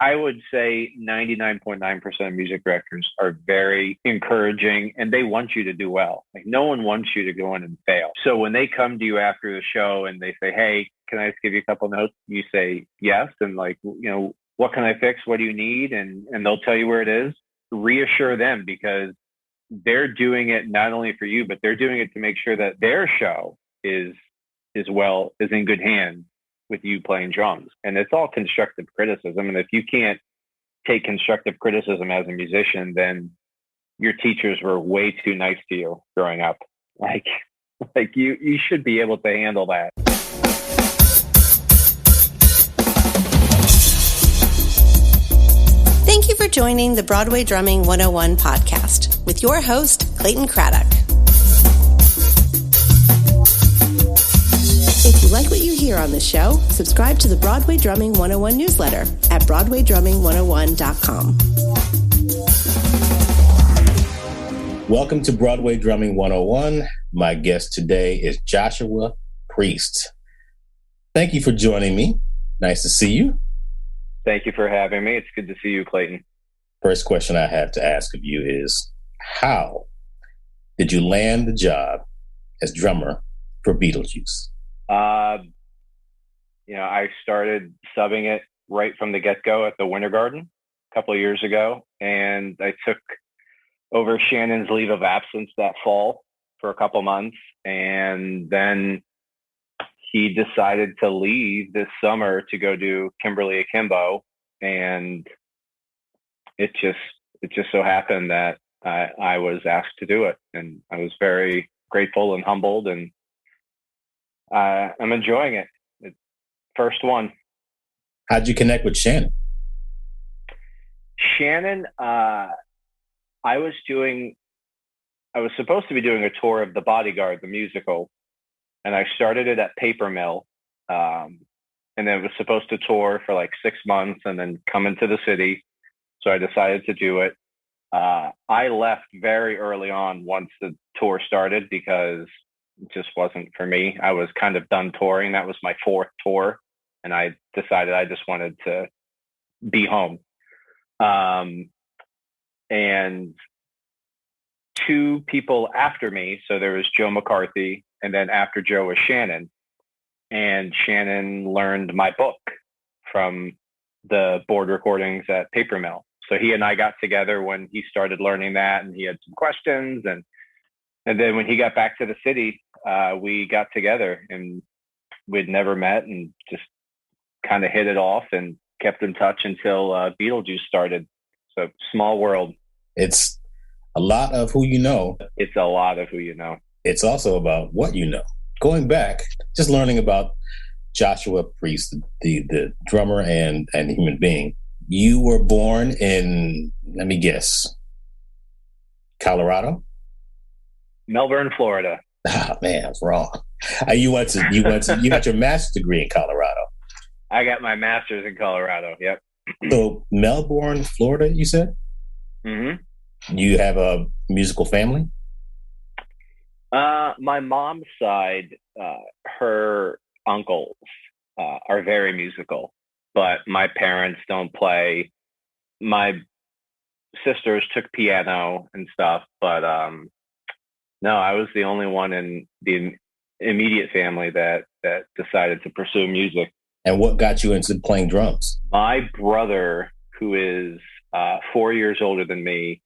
I would say 99.9% of music directors are very encouraging, and they want you to do well. Like, no one wants you to go in and fail. So when they come to you after the show and they say, hey, can I just give you a couple notes? You say yes. And like, what can I fix? What do you need? And they'll tell you where it is. Reassure them, because they're doing it not only for you, but they're doing it to make sure that their show is in good hands with you playing drums. And it's all constructive criticism. And if you can't take constructive criticism as a musician, then your teachers were way too nice to you growing up. Like you should be able to handle that. Thank you for joining the Broadway Drumming 101 podcast with your host, Clayton Craddock. If you like what you hear on the show, subscribe to the Broadway Drumming 101 newsletter at BroadwayDrumming101.com. Welcome to Broadway Drumming 101. My guest today is Joshua Priest. Thank you for joining me. Nice to see you. Thank you for having me. It's good to see you, Clayton. First question I have to ask of you is, how did you land the job as drummer for Beetlejuice? I started subbing it right from the get-go at the Winter Garden a couple of years ago, and I took over Shannon's leave of absence that fall for a couple months, and then he decided to leave this summer to go do Kimberly Akimbo, and it just so happened that I was asked to do it, and I was very grateful and humbled, and I'm enjoying it. First one. How'd you connect with Shannon? Shannon, I was supposed to be doing a tour of The Bodyguard, the musical, and I started it at Paper Mill, and then it was supposed to tour for like 6 months and then come into the city. So I decided to do it. I left very early on once the tour started because it just wasn't for me. I was kind of done touring. That was my 4th tour, and I decided I just wanted to be home. And 2 people after me, so there was Joe McCarthy, and then after Joe was Shannon. And Shannon learned my book from the board recordings at Paper Mill. So he and I got together when he started learning that, and he had some questions. And then when he got back to the city, we got together, and we'd never met and just kind of hit it off and kept in touch until Beetlejuice started. So small world. It's a lot of who you know. It's a lot of who you know. It's also about what you know. Going back, just learning about Joshua Priest, the drummer and human being. You were born in, let me guess, Colorado? Melbourne, Florida. Ah, man, I was wrong. You got your master's degree in Colorado. I got my master's in Colorado. Yep. So Melbourne, Florida, you said? Mm-hmm. You have a musical family? My mom's side, her uncles are very musical, but my parents don't play. My sisters took piano and stuff, but no, I was the only one in the immediate family that decided to pursue music. And what got you into playing drums? My brother, who is 4 years older than me,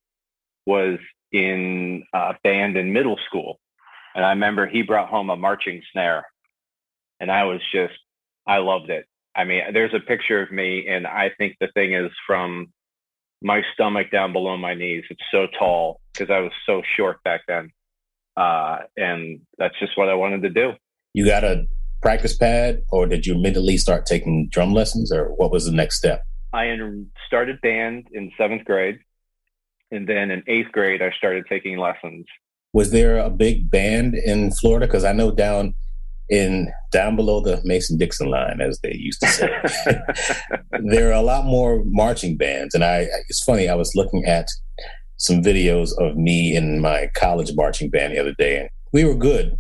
was in a band in middle school. And I remember he brought home a marching snare, and I loved it. I mean, there's a picture of me, and I think the thing is from my stomach down below my knees. It's so tall because I was so short back then. And that's just what I wanted to do. You got a practice pad, or did you immediately start taking drum lessons, or what was the next step? I started band in 7th grade, and then in 8th grade, I started taking lessons. Was there a big band in Florida? Because I know down below the Mason-Dixon line, as they used to say, there are a lot more marching bands. And it's funny, I was looking at some videos of me in my college marching band the other day, and we were good,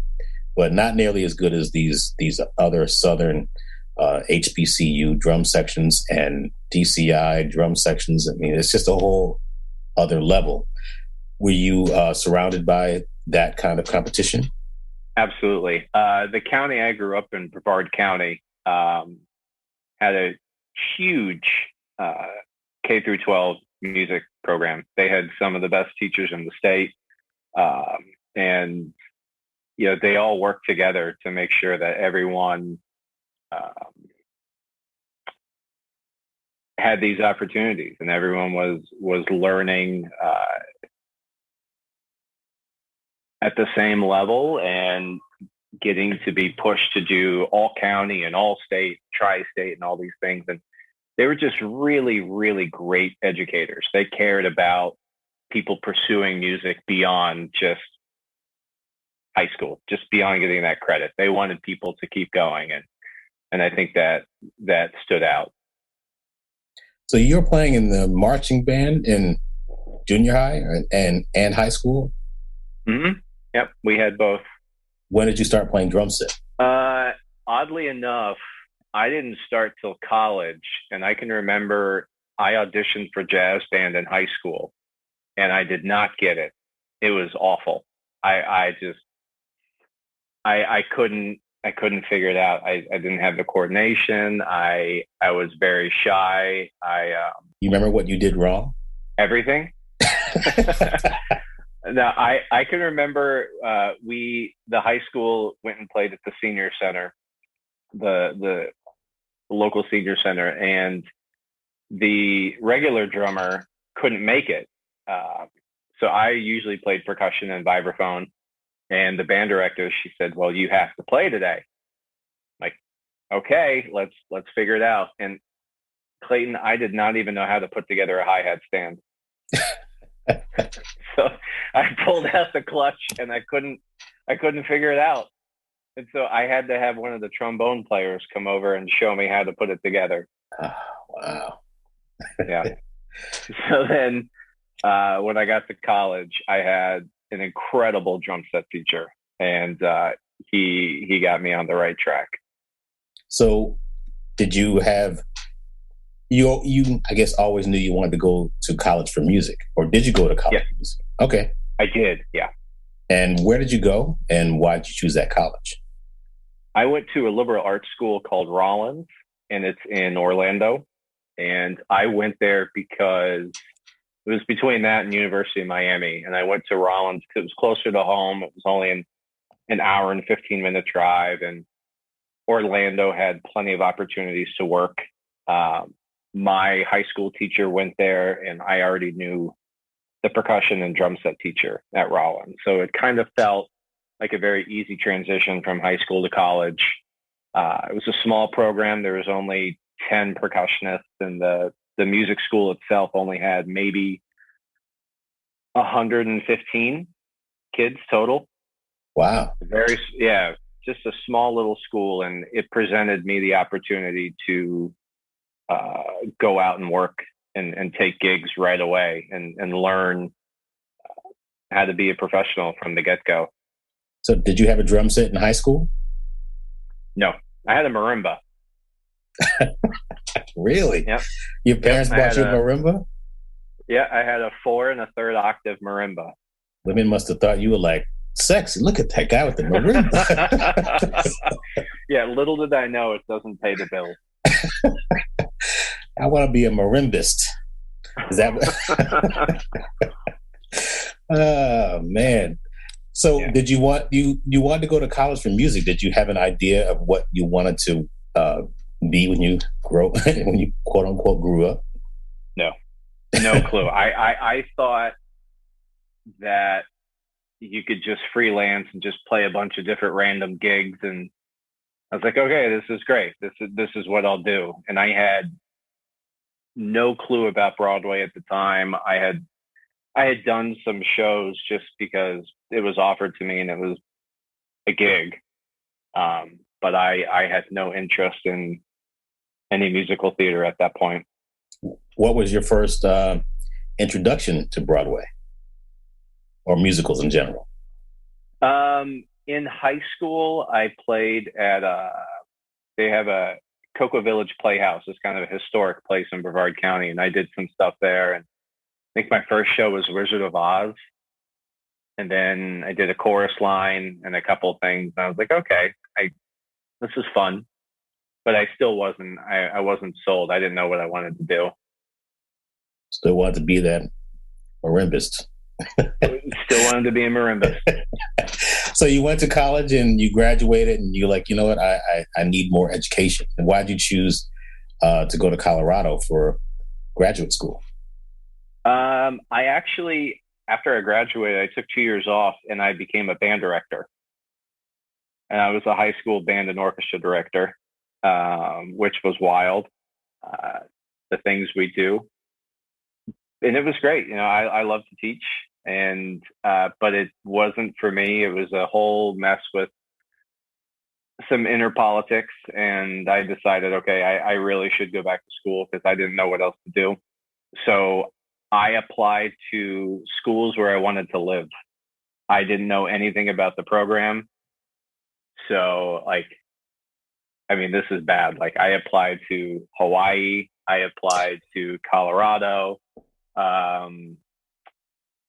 but not nearly as good as these other Southern HBCU drum sections. And DCI drum sections. I mean, it's just a whole other level. Were you surrounded by that kind of competition? Absolutely. The county I grew up in, Brevard County, had a huge K through 12 music program. They had some of the best teachers in the state. And, they all worked together to make sure that everyone had these opportunities and everyone was learning at the same level and getting to be pushed to do all county and all state, tri-state, and all these things. And they were just really, really great educators. They cared about people pursuing music beyond just high school, just beyond getting that credit. They wanted people to keep going. And I think that stood out. So you're playing in the marching band in junior high and high school? Mm-hmm. Yep, we had both. When did you start playing drum set? Oddly enough, I didn't start till college. And I can remember I auditioned for jazz band in high school and I did not get it. It was awful. I couldn't figure it out. I didn't have the coordination. I was very shy. You remember what you did wrong? Everything. No, I can remember the high school went and played at the senior center, the local senior center, and the regular drummer couldn't make it. So I usually played percussion and vibraphone. And the band director, she said, "Well, you have to play today." I'm like, okay, let's figure it out. And Clayton, I did not even know how to put together a hi-hat stand. So I pulled out the clutch and I couldn't figure it out. And so I had to have one of the trombone players come over and show me how to put it together. Oh, wow. Yeah. So then when I got to college, I had an incredible drum set teacher, and he got me on the right track. So did you have you I guess always knew you wanted to go to college for music, or did you go to college for music? Okay. I did, yeah. And where did you go and why did you choose that college? I went to a liberal arts school called Rollins, and it's in Orlando. And I went there because it was between that and University of Miami. And I went to Rollins because it was closer to home. It was only an hour and 15-minute drive. And Orlando had plenty of opportunities to work. My high school teacher went there, and I already knew the percussion and drum set teacher at Rollins. So it kind of felt like a very easy transition from high school to college. It was a small program. There was only 10 percussionists, and the music school itself only had maybe 115 kids total. Wow. Just a small little school. And it presented me the opportunity to go out and work and take gigs right away and learn how to be a professional from the get-go. So did you have a drum set in high school? No, I had a marimba. Really? Yep. Your parents bought you a marimba? Yeah, I had a 4 1/3 octave marimba. Women must have thought you were like, sexy. Look at that guy with the marimba. Yeah, little did I know it doesn't pay the bills. I want to be a marimbist. Is that? Oh man! So, yeah. Did you want you wanted to go to college for music? Did you have an idea of what you wanted to be when you when you quote unquote grew up? No clue. I thought that you could just freelance and just play a bunch of different random gigs, and I was like, okay, this is great. This is what I'll do. And I had no clue about Broadway at the time. I had done some shows just because it was offered to me and it was a gig. But I had no interest in any musical theater at that point. What was your first introduction to Broadway or musicals in general? In high school, I played at they have a Cocoa Village Playhouse is kind of a historic place in Brevard County, and I did some stuff there. And I think my first show was Wizard of Oz, and then I did a chorus line and a couple of things. And I was like, okay, this is fun, but I still wasn't. I wasn't sold. I didn't know what I wanted to do. Still wanted to be that marimbist. Still wanted to be a marimbist. So you went to college and you graduated, and you're like, you know what, I need more education. And why did you choose to go to Colorado for graduate school? I actually, after I graduated, I took 2 years off and I became a band director. And I was a high school band and orchestra director, which was wild. The things we do. And it was great. I love to teach, and but it wasn't for me. It was a whole mess with some inner politics, and I decided, okay, I really should go back to school because I didn't know what else to do. So I applied to schools where I wanted to live. I didn't know anything about the program. So this is bad. I applied to Hawaii. I applied to Colorado.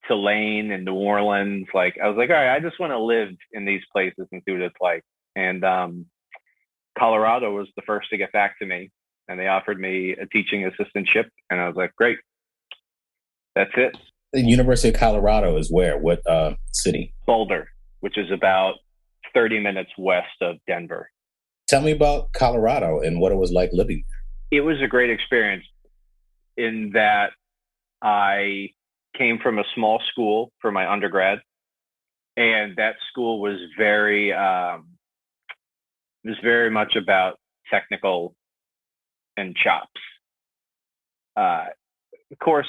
Tulane and New Orleans. I was like, all right, I just want to live in these places and see what it's like. And Colorado was the first to get back to me, and they offered me a teaching assistantship, and I was like, great, that's it. The University of Colorado is where? What city? Boulder, which is about 30 minutes west of Denver. Tell me about Colorado and what it was like living there. It was a great experience in that I came from a small school for my undergrad, and that school was very much about technical and chops. Of course,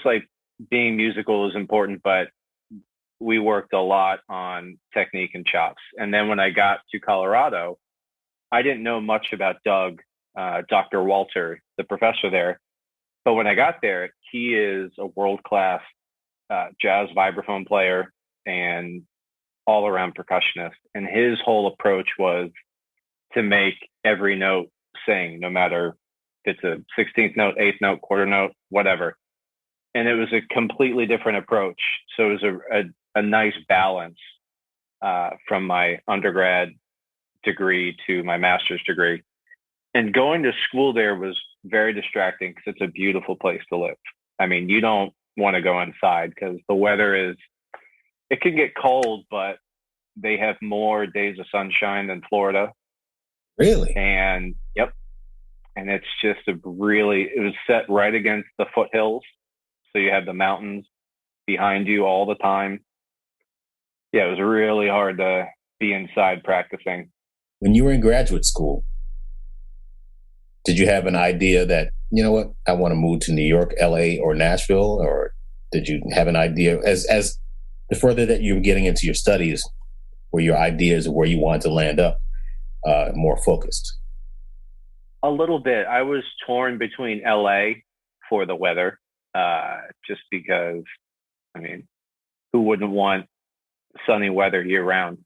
being musical is important, but we worked a lot on technique and chops. And then when I got to Colorado, I didn't know much about Dr. Walter, the professor there. But when I got there, he is a world-class jazz vibraphone player and all-around percussionist. And his whole approach was to make every note sing, no matter if it's a 16th note, 8th note, quarter note, whatever. And it was a completely different approach. So it was a nice balance from my undergrad degree to my master's degree. And going to school there was very distracting because it's a beautiful place to live. You don't want to go inside because the weather it can get cold, but they have more days of sunshine than Florida. Really? And yep. And it's just it was set right against the foothills. So you have the mountains behind you all the time. Yeah, it was really hard to be inside practicing. When you were in graduate school, did you have an idea that, you know what, I want to move to New York, LA, or Nashville? Or did you have an idea as the further that you were getting into your studies, were your ideas of where you wanted to land up more focused? A little bit. I was torn between LA for the weather, just because, who wouldn't want sunny weather year round?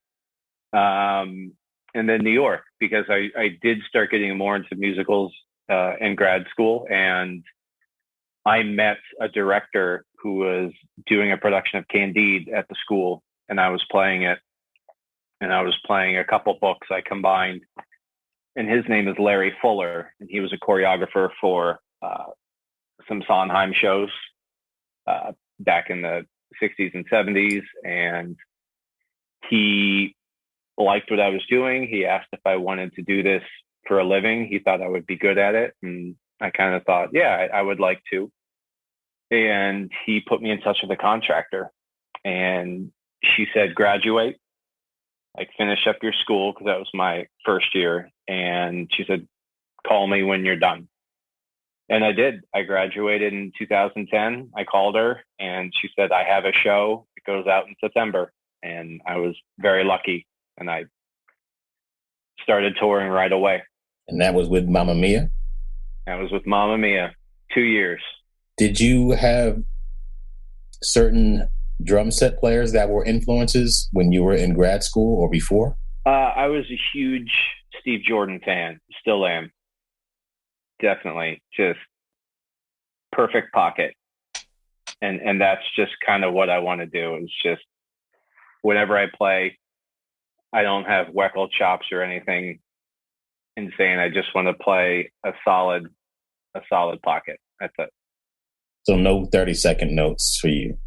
And then New York, because I did start getting more into musicals in grad school. And I met a director who was doing a production of Candide at the school, and I was playing it. And I was playing a couple books I combined. And his name is Larry Fuller, and he was a choreographer for some Sondheim shows back in the 60s and 70s. And he liked what I was doing. He asked if I wanted to do this for a living. He thought I would be good at it. And I kind of thought, yeah, I would like to. And he put me in touch with a contractor. And she said, graduate, finish up your school, because that was my first year. And she said, call me when you're done. And I did. I graduated in 2010. I called her and she said, I have a show. It goes out in September. And I was very lucky. And I started touring right away. And that was with Mamma Mia? That was with Mamma Mia. 2 years. Did you have certain drum set players that were influences when you were in grad school or before? I was a huge Steve Jordan fan. Still am. definitely just perfect pocket. And that's just kind of what I want to do. It's just whenever I play, I don't have Weckl chops or anything insane. I just want to play a solid pocket. That's it. So no 30-second notes for you,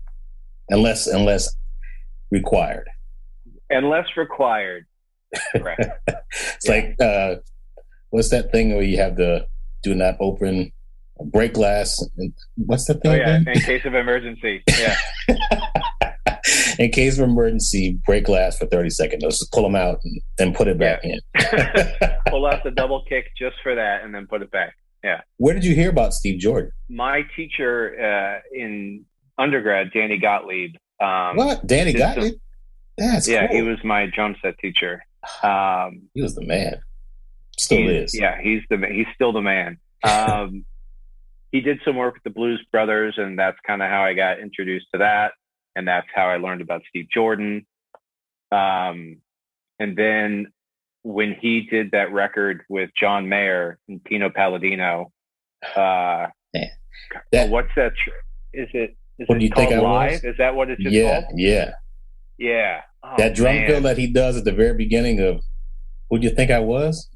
unless required. Unless required. Correct. It's like what's that thing where you have the do not open break glass? What's that thing? Oh yeah, again? in case of emergency. Yeah. In case of emergency, break glass for 30-second notes. Just pull them out and put it back in. Pull out the double kick just for that, and then put it back. Yeah. Where did you hear about Steve Jordan? My teacher in undergrad, Danny Gottlieb. What? Danny Gottlieb? That's cool. He was my drum set teacher. He was the man. Still is. Yeah, he's still the man. He did some work with the Blues Brothers, and that's kind of how I got introduced to that. And that's how I learned about Steve Jordan. And then when he did that record with John Mayer and Pino Palladino, what's that? Is it called Live? Is that what it's just called? Yeah. Oh, that drum fill that he does at the very beginning of "Who Do You Think I Was?"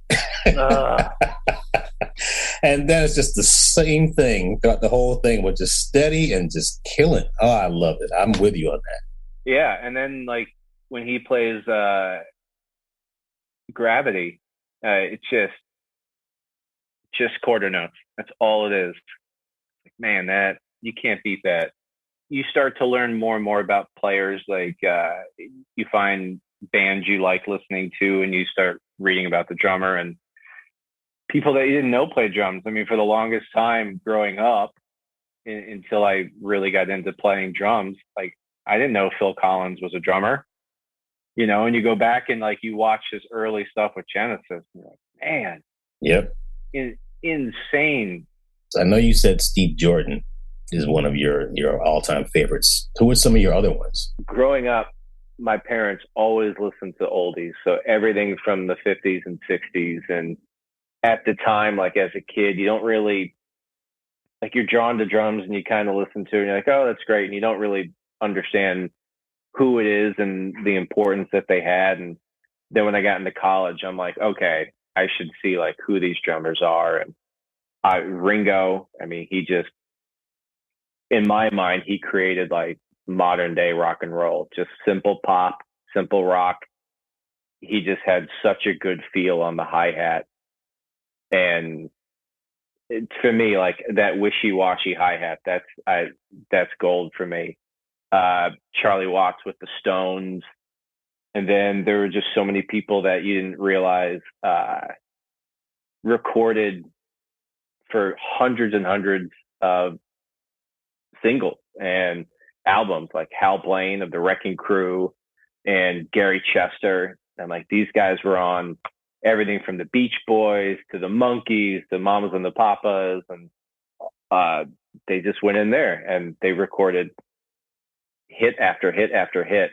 And then it's just the same thing throughout the whole thing, but just steady and just killing. Oh, I love it. I'm with you on that. Yeah, and then like when he plays Gravity, it's just quarter notes. That's all it is. Like, man, that you can't beat that. You start to learn more and more about players. Like you find bands you like listening to, and you start reading about the drummer and people that you didn't know play drums. I mean, for the longest time growing up, until I really got into playing drums, like I didn't know Phil Collins was a drummer, and you go back and like you watch his early stuff with Genesis, and you're like, man, yep, insane. So I know you said Steve Jordan is one of your all-time favorites. Who are some of your other ones? Growing up, my parents always listened to oldies, so everything from the 50s and 60s. And at the time, like as a kid, you don't really, like you're drawn to drums and you kind of listen to it and you're like, oh, that's great. And you don't really understand who it is and the importance that they had. And then when I got into college, I'm like, okay, I should see like who these drummers are. And Ringo, I mean, he just, in my mind, he created like modern day rock and roll, just simple pop, simple rock. He just had such a good feel on the hi-hat. And for me, like that wishy-washy hi-hat, that's gold for me. Charlie Watts with the Stones. And then there were just so many people that you didn't realize recorded for hundreds and hundreds of singles and albums, like Hal Blaine of the Wrecking Crew and Gary Chester. And like these guys were on everything from the Beach Boys to the Monkees to Mamas and the Papas, and they just went in there and they recorded hit after hit after hit.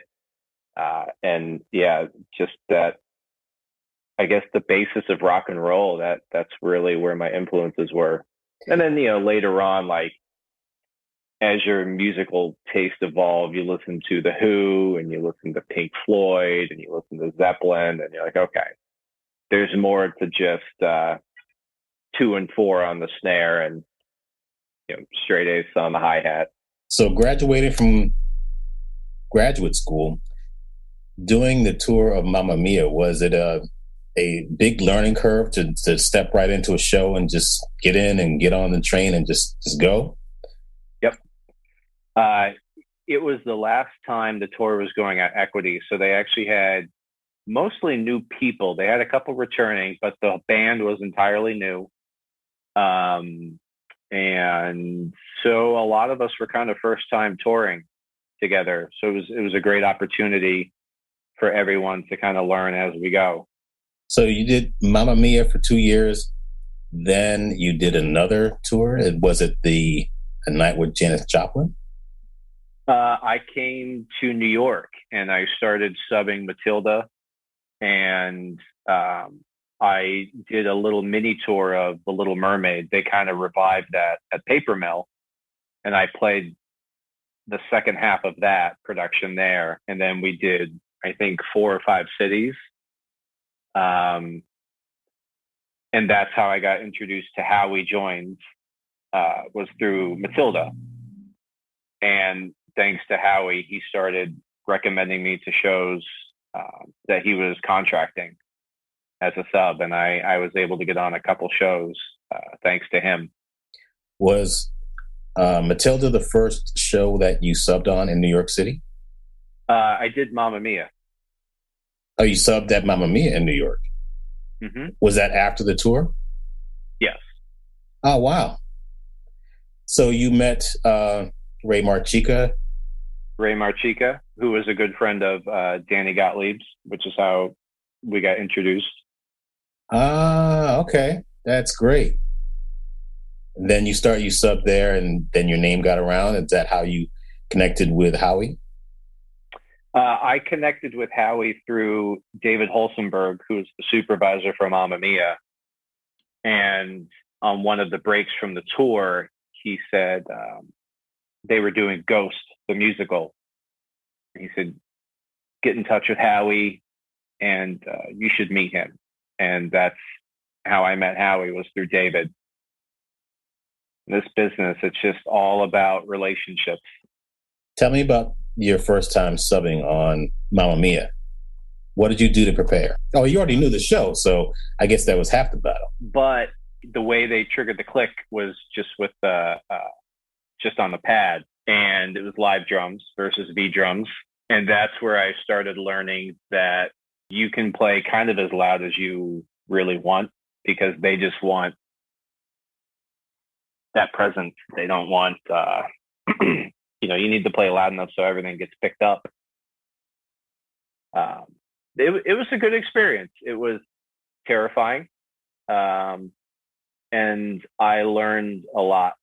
And yeah, just that, I guess the basis of rock and roll, that's really where my influences were. And then, later on, like as your musical taste evolved, you listen to The Who and you listen to Pink Floyd and you listen to Zeppelin, and you're like, okay, there's more to just 2 and 4 on the snare and straight A's on the hi-hat. So graduating from graduate school, doing the tour of Mamma Mia, was it a big learning curve to step right into a show and just get in and get on the train and just go? Yep. It was the last time the tour was going at Equity, so they actually had mostly new people. They had a couple returning, but the band was entirely new. And so a lot of us were kind of first time touring together. So it was a great opportunity for everyone to kind of learn as we go. So you did Mamma Mia for 2 years. Then you did another tour. Was it A Night with Janis Joplin? I came to New York and I started subbing Matilda. And I did a little mini tour of The Little Mermaid. They kind of revived that at Paper Mill, and I played the second half of that production there. And then we did, I think, 4 or 5 cities. And that's how I got introduced to Howie Joins, was through Matilda. And thanks to Howie, he started recommending me to shows that he was contracting as a sub. And I was able to get on a couple shows thanks to him. Was Matilda the first show that you subbed on in New York City? I did Mamma Mia. Oh, you subbed at Mamma Mia in New York? Mm-hmm. Was that after the tour? Yes. Oh, wow. So you met Ray Marchica? Ray Marchica, who was a good friend of Danny Gottlieb's, which is how we got introduced. Ah, okay. That's great. And then you sub there, and then your name got around. Is that how you connected with Howie? I connected with Howie through David Holsenberg, who was the supervisor for Mamma Mia. And on one of the breaks from the tour, he said they were doing Ghost, the musical. He said, get in touch with Howie and you should meet him. And that's how I met Howie, was through David. This business, it's just all about relationships. Tell me about your first time subbing on Mamma Mia. What did you do to prepare? Oh, you already knew the show, so I guess that was half the battle. But the way they triggered the click was just with just on the pad, and it was live drums versus V drums. And that's where I started learning that you can play kind of as loud as you really want, because they just want that presence. They don't want, you need to play loud enough so everything gets picked up. It was a good experience. It was terrifying. And I learned a lot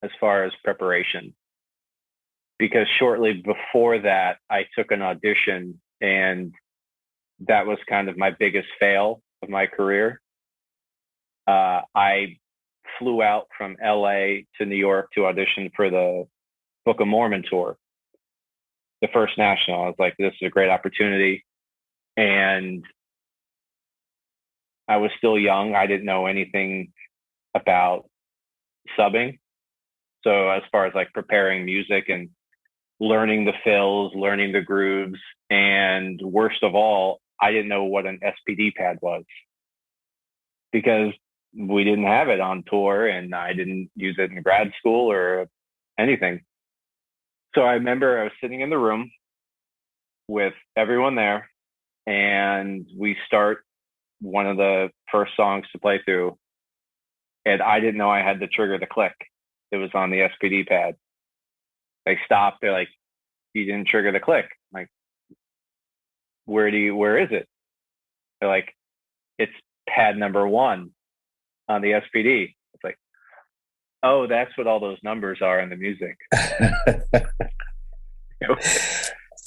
as far as preparation, because shortly before that, I took an audition, and that was kind of my biggest fail of my career. I flew out from LA to New York to audition for the Book of Mormon tour, the first national. I was like, this is a great opportunity. And I was still young. I didn't know anything about subbing. So as far as like preparing music and learning the fills, learning the grooves, and worst of all, I didn't know what an SPD pad was, because we didn't have it on tour and I didn't use it in grad school or anything. So I remember I was sitting in the room with everyone there, and we start one of the first songs to play through, and I didn't know I had to trigger the click. It was on the SPD pad. They stopped. They're like, you didn't trigger the click. I'm like, where is it? They're like, it's pad number 1 on the SPD. It's like, oh, that's what all those numbers are in the music.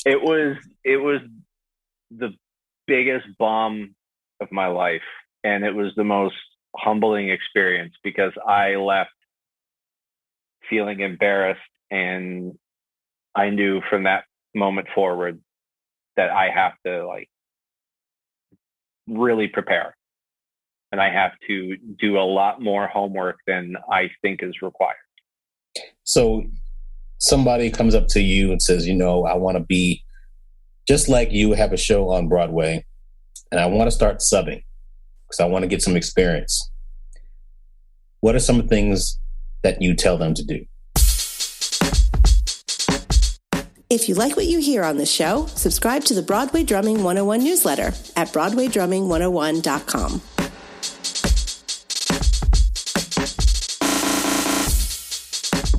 It was the biggest bomb of my life. And it was the most humbling experience, because I left feeling embarrassed, and I knew from that moment forward that I have to like really prepare, and I have to do a lot more homework than I think is required. So somebody comes up to you and says, I want to be just like you, have a show on Broadway, and I want to start subbing because I want to get some experience. What are some of the things that you tell them to do? If you like what you hear on this show, subscribe to the Broadway Drumming 101 newsletter at BroadwayDrumming101.com.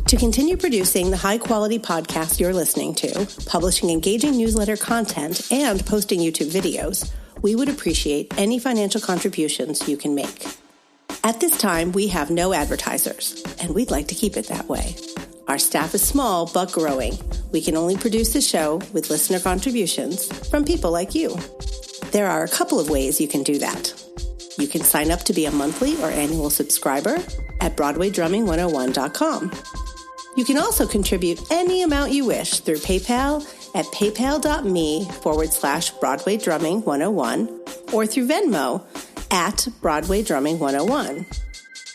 To continue producing the high-quality podcast you're listening to, publishing engaging newsletter content, and posting YouTube videos, we would appreciate any financial contributions you can make. At this time, we have no advertisers, and we'd like to keep it that way. Our staff is small but growing. We can only produce the show with listener contributions from people like you. There are a couple of ways you can do that. You can sign up to be a monthly or annual subscriber at BroadwayDrumming101.com. You can also contribute any amount you wish through PayPal at paypal.me/Broadway Drumming 101 or through Venmo at Broadway Drumming 101.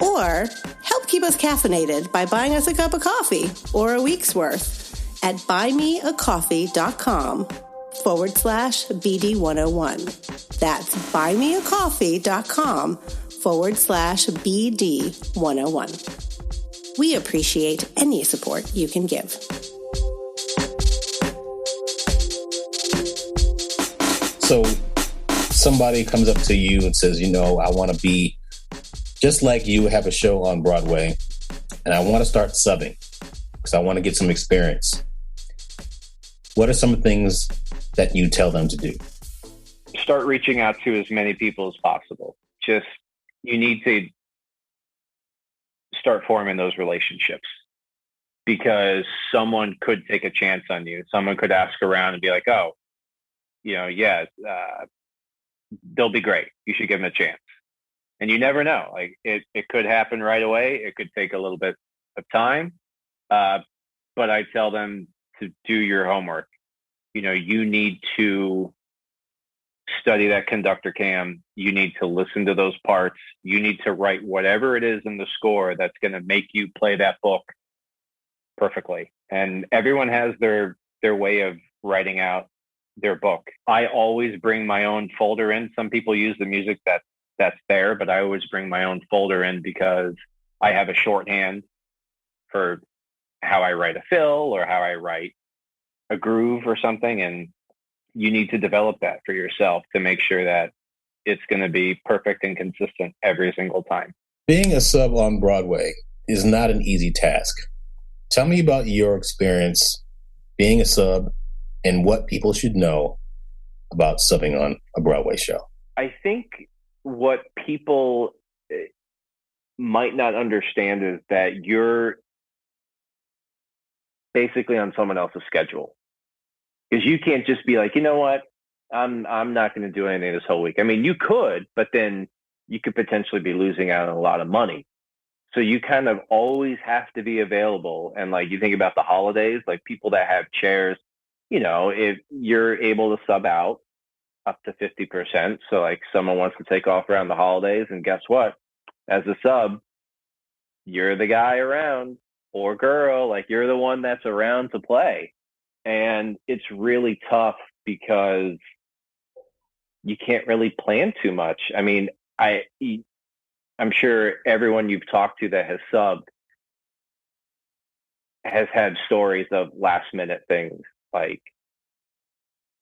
Or help keep us caffeinated by buying us a cup of coffee or a week's worth at buymeacoffee.com/BD101. That's buymeacoffee.com/BD101. We appreciate any support you can give. So somebody comes up to you and says, I want to be just like you, have a show on Broadway, and I want to start subbing because I want to get some experience. What are some things that you tell them to do? Start reaching out to as many people as possible. You need to start forming those relationships because someone could take a chance on you. Someone could ask around and be like, oh, they'll be great. You should give them a chance. And you never know. Like it could happen right away. It could take a little bit of time. But I tell them to do your homework. You need to study that conductor cam. You need to listen to those parts. You need to write whatever it is in the score that's going to make you play that book perfectly. And everyone has their way of writing out their book. I always bring my own folder in. Some people use the music that's there, but I always bring my own folder in because I have a shorthand for how I write a fill or how I write a groove or something. And you need to develop that for yourself to make sure that it's going to be perfect and consistent every single time. Being a sub on Broadway is not an easy task. Tell me about your experience being a sub and what people should know about subbing on a Broadway show. I think what people might not understand is that you're basically on someone else's schedule. Because you can't just be like, you know what, I'm not going to do anything this whole week. I mean, you could, but then you could potentially be losing out on a lot of money. So you kind of always have to be available. And like you think about the holidays, like people that have chairs, if you're able to sub out up to 50%. So like someone wants to take off around the holidays, and guess what? As a sub, you're the guy around or girl, like you're the one that's around to play. And it's really tough because you can't really plan too much. I mean, I'm sure everyone you've talked to that has subbed has had stories of last minute things, like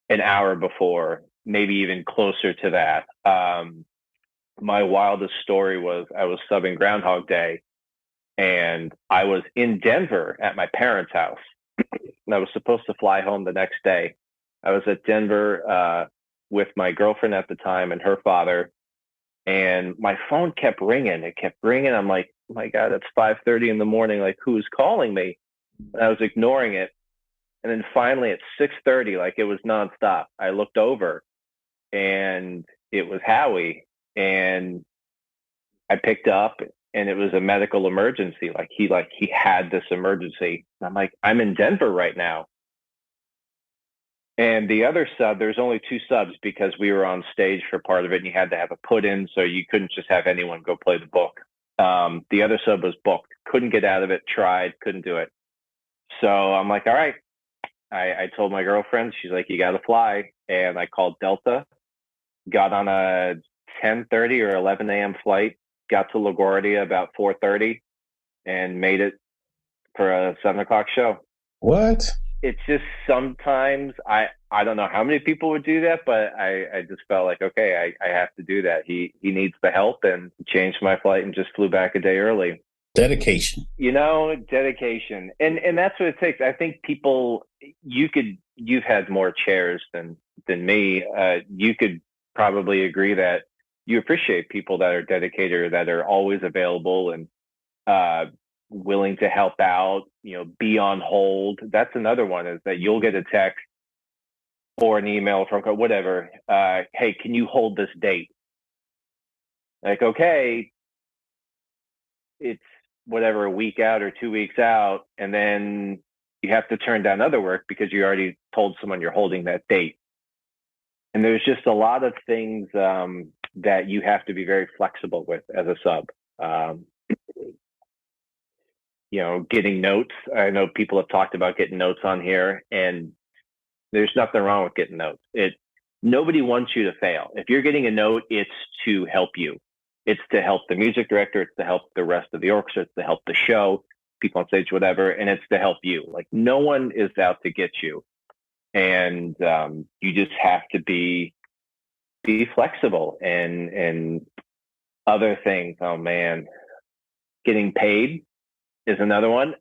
an hour before, maybe even closer to that. My wildest story was I was subbing Groundhog Day, and I was in Denver at my parents' house. And I was supposed to fly home the next day. I was at Denver with my girlfriend at the time and her father, and my phone kept ringing. It kept ringing. I'm like, oh my God, it's 5:30 in the morning. Like, who's calling me? And I was ignoring it. And then finally at 6:30, like it was nonstop, I looked over and it was Howie. And I picked up, and it was a medical emergency. He had this emergency. I'm like, I'm in Denver right now. And the other sub, there's only two subs because we were on stage for part of it, and you had to have a put in, so you couldn't just have anyone go play the book. The other sub was booked, couldn't get out of it, tried, couldn't do it. So I'm like, all right. I told my girlfriend, she's like, you got to fly. And I called Delta, got on a 10:30 or 11 a.m. flight, got to LaGuardia about 4:30, and made it for a 7 o'clock show. What? It's just sometimes I don't know how many people would do that, but I just felt like, okay, I have to do that. He needs the help, and changed my flight and just flew back a day early. Dedication. Dedication. And that's what it takes. I think people, you've had more chairs than me. You could probably agree that you appreciate people that are dedicated or that are always available and willing to help out, be on hold. That's another one, is that you'll get a text or an email from whatever. Hey, can you hold this date? Like, okay, it's whatever, a week out or 2 weeks out, and then you have to turn down other work because you already told someone you're holding that date. And there's just a lot of things that you have to be very flexible with as a sub. Getting notes. I know people have talked about getting notes on here, and there's nothing wrong with getting notes. Nobody wants you to fail. If you're getting a note, it's to help you. It's to help the music director. It's to help the rest of the orchestra. It's to help the show, people on stage, whatever. And it's to help you. Like, no one is out to get you. And you just have to be flexible and other things. Oh man, getting paid is another one.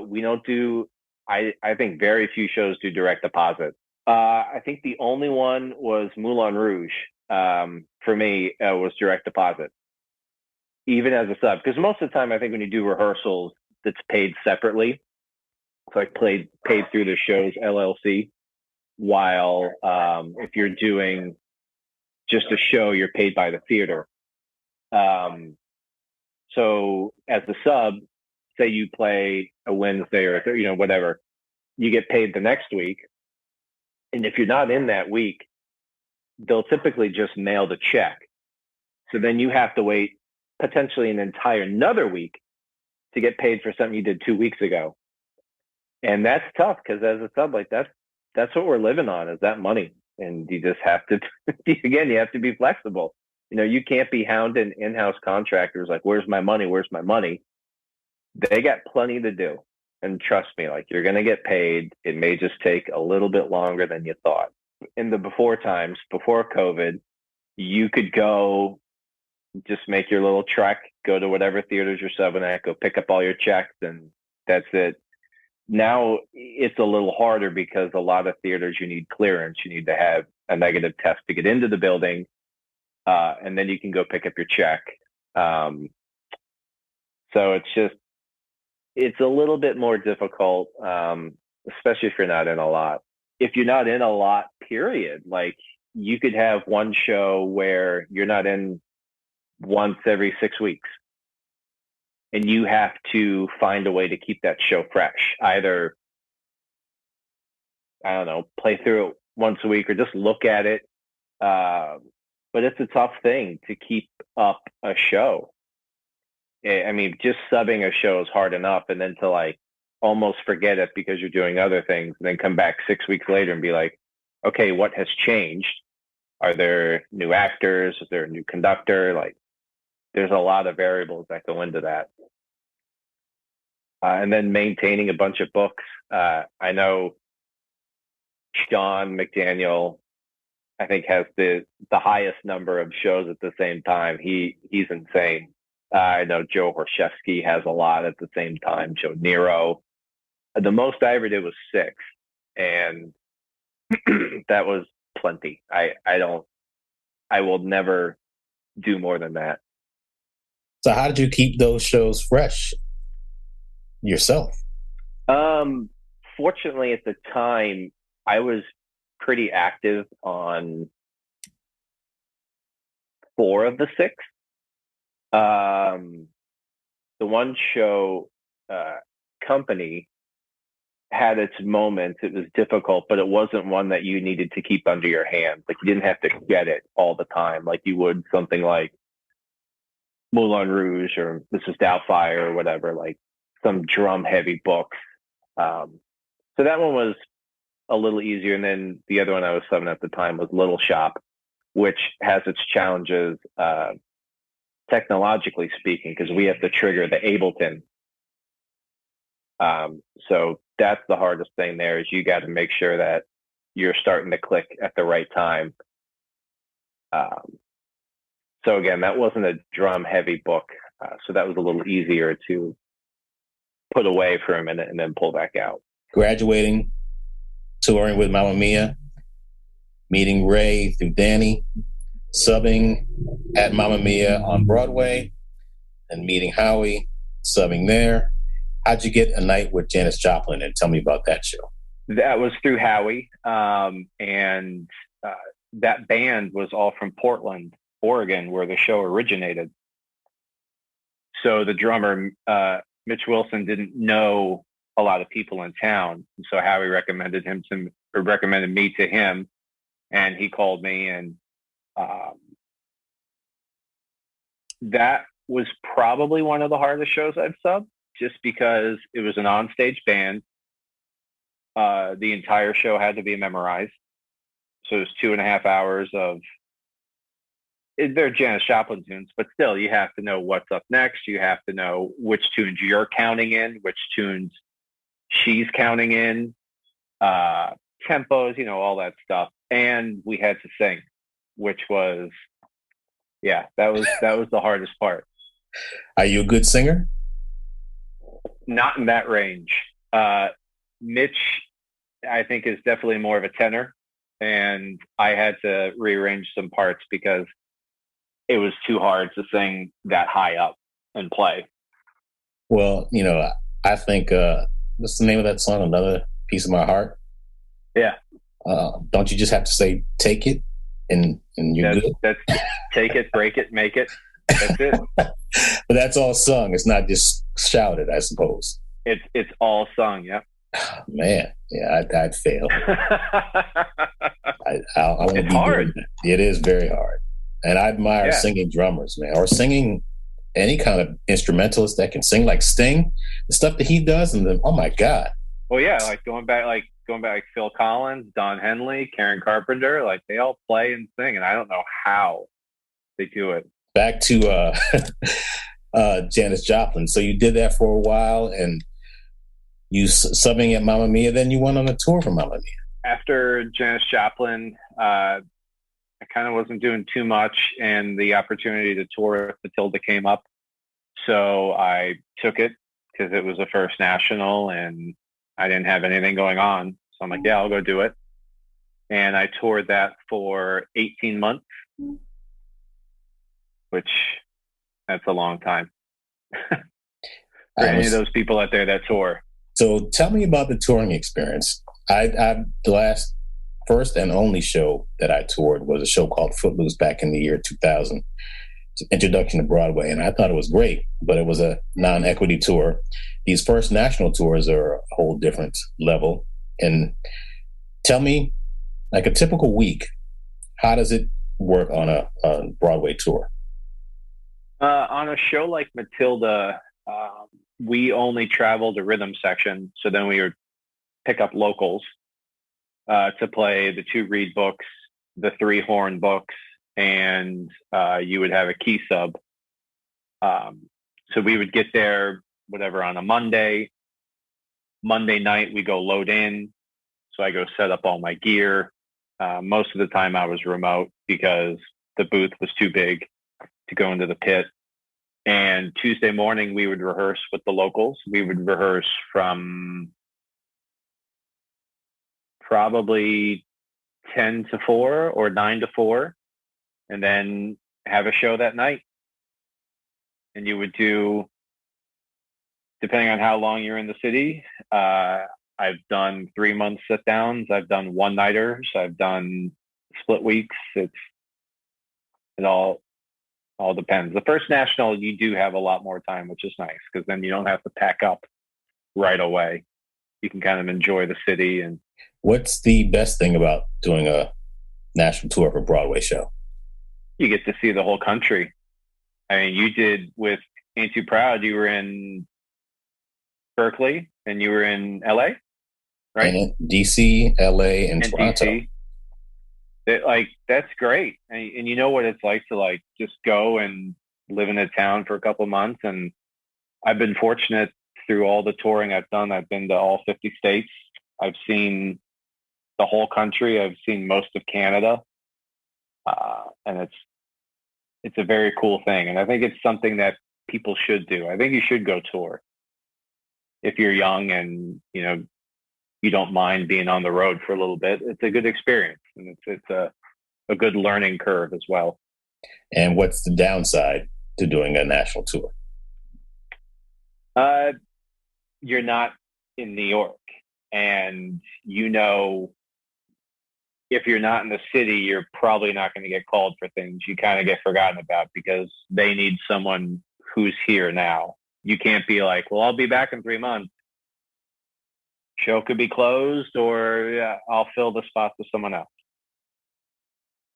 We don't do, I think very few shows do direct deposit. I think the only one was Moulin Rouge. For me, was direct deposit, even as a sub. Because most of the time, I think when you do rehearsals, it's paid separately. So I paid through the show's LLC. While if you're doing just a show, you're paid by the theater. So as a sub, say you play a Wednesday or whatever, you get paid the next week. And if you're not in that week, they'll typically just mail the check. So then you have to wait potentially an entire another week to get paid for something you did 2 weeks ago. And that's tough because as a sub, like that's what we're living on, is that money. And you just have to, again, you have to be flexible. You can't be hounding in-house contractors like, where's my money? Where's my money? They got plenty to do. And trust me, like, you're going to get paid. It may just take a little bit longer than you thought. In the before times, before COVID, you could go just make your little trek, go to whatever theaters you're subbing at, go pick up all your checks, and that's it. Now it's a little harder because a lot of theaters, you need clearance. You need to have a negative test to get into the building, and then you can go pick up your check. So it's a little bit more difficult, especially if you're not in a lot. If you're not in a lot, period, like you could have one show where you're not in once every 6 weeks. And you have to find a way to keep that show fresh. Either, I don't know, play through it once a week or just look at it. But it's a tough thing to keep up a show. I mean, just subbing a show is hard enough. And then to like almost forget it because you're doing other things, and then come back 6 weeks later and be like, okay, what has changed? Are there new actors? Is there a new conductor? Like, there's a lot of variables that go into that. And then maintaining a bunch of books. I know Sean McDaniel, I think, has the highest number of shows at the same time. He's insane. I know Joe Horshevsky has a lot at the same time. Joe Nero. The most I ever did was 6, and that was plenty. I will never do more than that. So how did you keep those shows fresh yourself? Fortunately, at the time, I was pretty active on 4 of the 6. The one show, Company, had its moments. It was difficult, but it wasn't one that you needed to keep under your hand. Like, you didn't have to get it all the time like you would something like Moulin Rouge or This is Doubtfire or whatever, like some drum heavy books. So that one was a little easier. And then the other one I was subbing at the time was Little Shop, which has its challenges, technologically speaking, because we have to trigger the Ableton. So that's the hardest thing there, is you got to make sure that you're starting to click at the right time. So again, that wasn't a drum heavy book. So that was a little easier to put away for a minute and then pull back out. Graduating, touring with Mamma Mia, meeting Ray through Danny, subbing at Mamma Mia on Broadway, and meeting Howie, subbing there. How'd you get a night with Janis Joplin? And tell me about that show. That was through Howie. And that band was all from Portland, Oregon, where the show originated. So the drummer, Mitch Wilson, didn't know a lot of people in town. And so Howie recommended me to him, and he called me, and that was probably one of the hardest shows I've subbed, just because it was an onstage band. The entire show had to be memorized. So it was 2.5 hours of, they're Janis Joplin tunes, but still you have to know what's up next. You have to know which tunes you're counting in, which tunes she's counting in, tempos, all that stuff. And we had to sing, which was, that was the hardest part. Are you a good singer? Not in that range. Mitch, I think, is definitely more of a tenor, and I had to rearrange some parts because it was too hard to sing that high up and play. Well, I think, what's the name of that song? Another Piece of My Heart? Yeah. Don't you just have to say, take it, and you're good? That's take it, break it, make it. That's it. But that's all sung. It's not just shouted, I suppose. It's all sung, yeah. Man, yeah, I'd fail. It's hard. It is very hard. And I admire singing drummers, man, or singing any kind of instrumentalist that can sing, like Sting, the stuff that he does, and then, oh my God. Well, yeah, like going back, Phil Collins, Don Henley, Karen Carpenter, like they all play and sing, and I don't know how they do it. Back to Janis Joplin. So you did that for a while, and you subbing at Mamma Mia, then you went on a tour for Mamma Mia. After Janis Joplin, I kind of wasn't doing too much, and the opportunity to tour with Matilda came up. So I took it because it was the first national, and I didn't have anything going on. So I'm like, yeah, I'll go do it. And I toured that for 18 months, which that's a long time for any of those people out there that tour. So tell me about the touring experience. The last, first and only show that I toured was a show called Footloose back in the year 2000. It's an introduction to Broadway, and I thought it was great, but it was a non-equity tour. These first national tours are a whole different level. And tell me, like a typical week, how does it work on a Broadway tour? On a show like Matilda, we only traveled a rhythm section. So then we would pick up locals to play the 2 reed books, the 3 horn books, and you would have a key sub. So we would get there, whatever, on a Monday. Monday night, we go load in. So I go set up all my gear. Most of the time I was remote because the booth was too big to go into the pit. And Tuesday morning, we would rehearse with the locals. We would rehearse from probably 10 to 4 or 9 to 4, and then have a show that night. And you would do, depending on how long you're in the city, I've done 3-month sit downs. I've done one-nighters. I've done split weeks. It all depends. The first national, you do have a lot more time, which is nice because then you don't have to pack up right away. You can kind of enjoy the city. And what's the best thing about doing a national tour for a Broadway show? You get to see the whole country. I mean, you did with Ain't Too Proud. You were in Berkeley and you were in LA, right? And DC, LA, and Toronto. DC. That's great. And you know what it's like to just go and live in a town for a couple of months. And I've been fortunate through all the touring I've done. I've been to all 50 states. I've seen the whole country. I've seen most of Canada. And it's a very cool thing. And I think it's something that people should do. I think you should go tour if you're young and, you don't mind being on the road for a little bit. It's a good experience, and it's a good learning curve as well. And what's the downside to doing a national tour? You're not in New York, and if you're not in the city, you're probably not going to get called for things. You kind of get forgotten about because they need someone who's here now. You can't be like, well, I'll be back in 3 months. Show could be closed, or yeah, I'll fill the spot with someone else.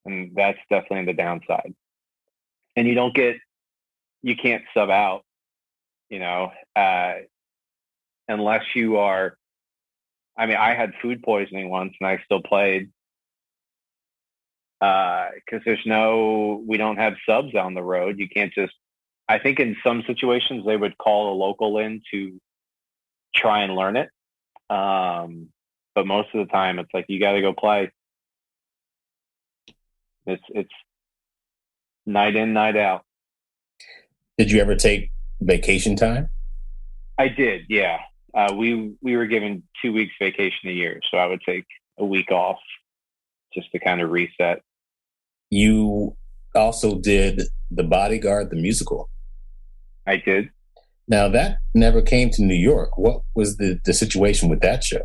And that's definitely the downside. And you can't sub out, unless you are, I had food poisoning once and I still played because we don't have subs on the road. You can't I think in some situations they would call a local in to try and learn it. But most of the time it's like, you got to go play. It's night in, night out. Did you ever take vacation time? I did. Yeah. We were given 2 weeks vacation a year. So I would take a week off just to kind of reset. You also did The Bodyguard, the musical. I did. Now that never came to New York. What was the situation with that show?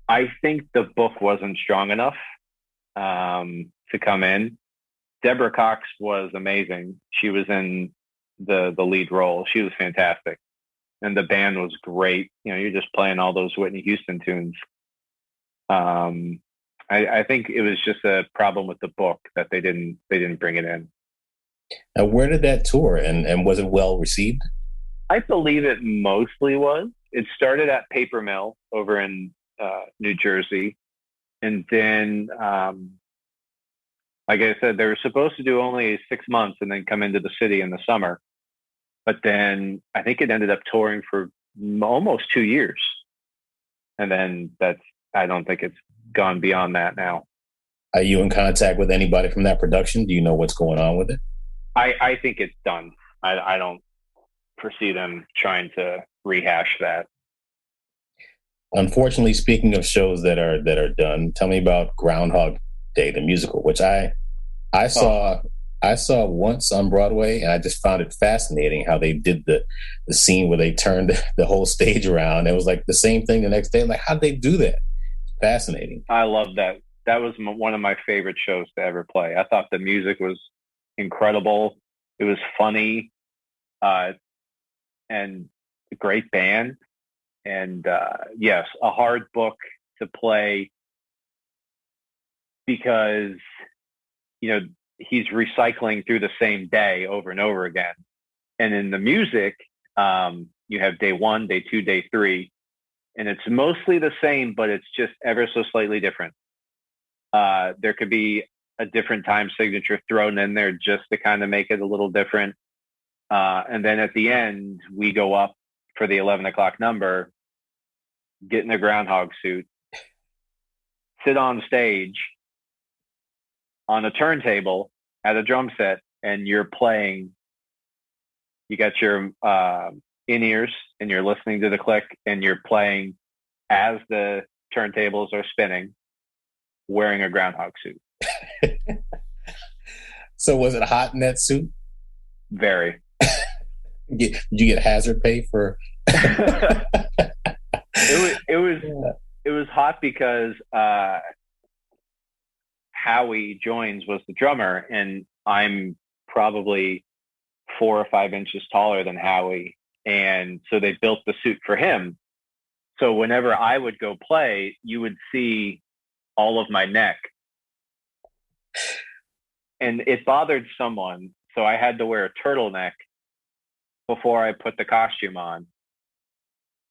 I think the book wasn't strong enough to come in. Deborah Cox was amazing. She was in the lead role. She was fantastic. And the band was great. You're just playing all those Whitney Houston tunes. I think it was just a problem with the book that they didn't bring it in. Now, where did that tour and was it well received? I believe it mostly was. It started at Paper Mill over in New Jersey. And then, like I said, they were supposed to do only 6 months and then come into the city in the summer. But then I think it ended up touring for almost 2 years. And then I don't think it's gone beyond that now. Are you in contact with anybody from that production? Do you know what's going on with it? I think it's done. I don't foresee them trying to rehash that. Unfortunately, speaking of shows that are done, tell me about Groundhog Day, the musical, which I saw once on Broadway, and I just found it fascinating how they did the scene where they turned the whole stage around. It was like the same thing the next day. I'm like, how'd they do that? Fascinating. I love that. That was one of my favorite shows to ever play. I thought the music was incredible. It was funny, and a great band. And yes, a hard book to play because, he's recycling through the same day over and over again. And in the music, you have day 1, day 2, day 3, and it's mostly the same, but it's just ever so slightly different. There could be a different time signature thrown in there just to kind of make it a little different. And then at the end, we go up for the 11 o'clock number, get in a groundhog suit, sit on stage on a turntable at a drum set, and you're playing. You got your in-ears and you're listening to the click, and you're playing as the turntables are spinning, wearing a groundhog suit. So was it hot in that suit? Very. Did you get hazard pay for? It was hot because Howie Joins was the drummer, and I'm probably 4 or 5 inches taller than Howie, and so they built the suit for him. So whenever I would go play, you would see all of my neck, and it bothered someone, so I had to wear a turtleneck before I put the costume on.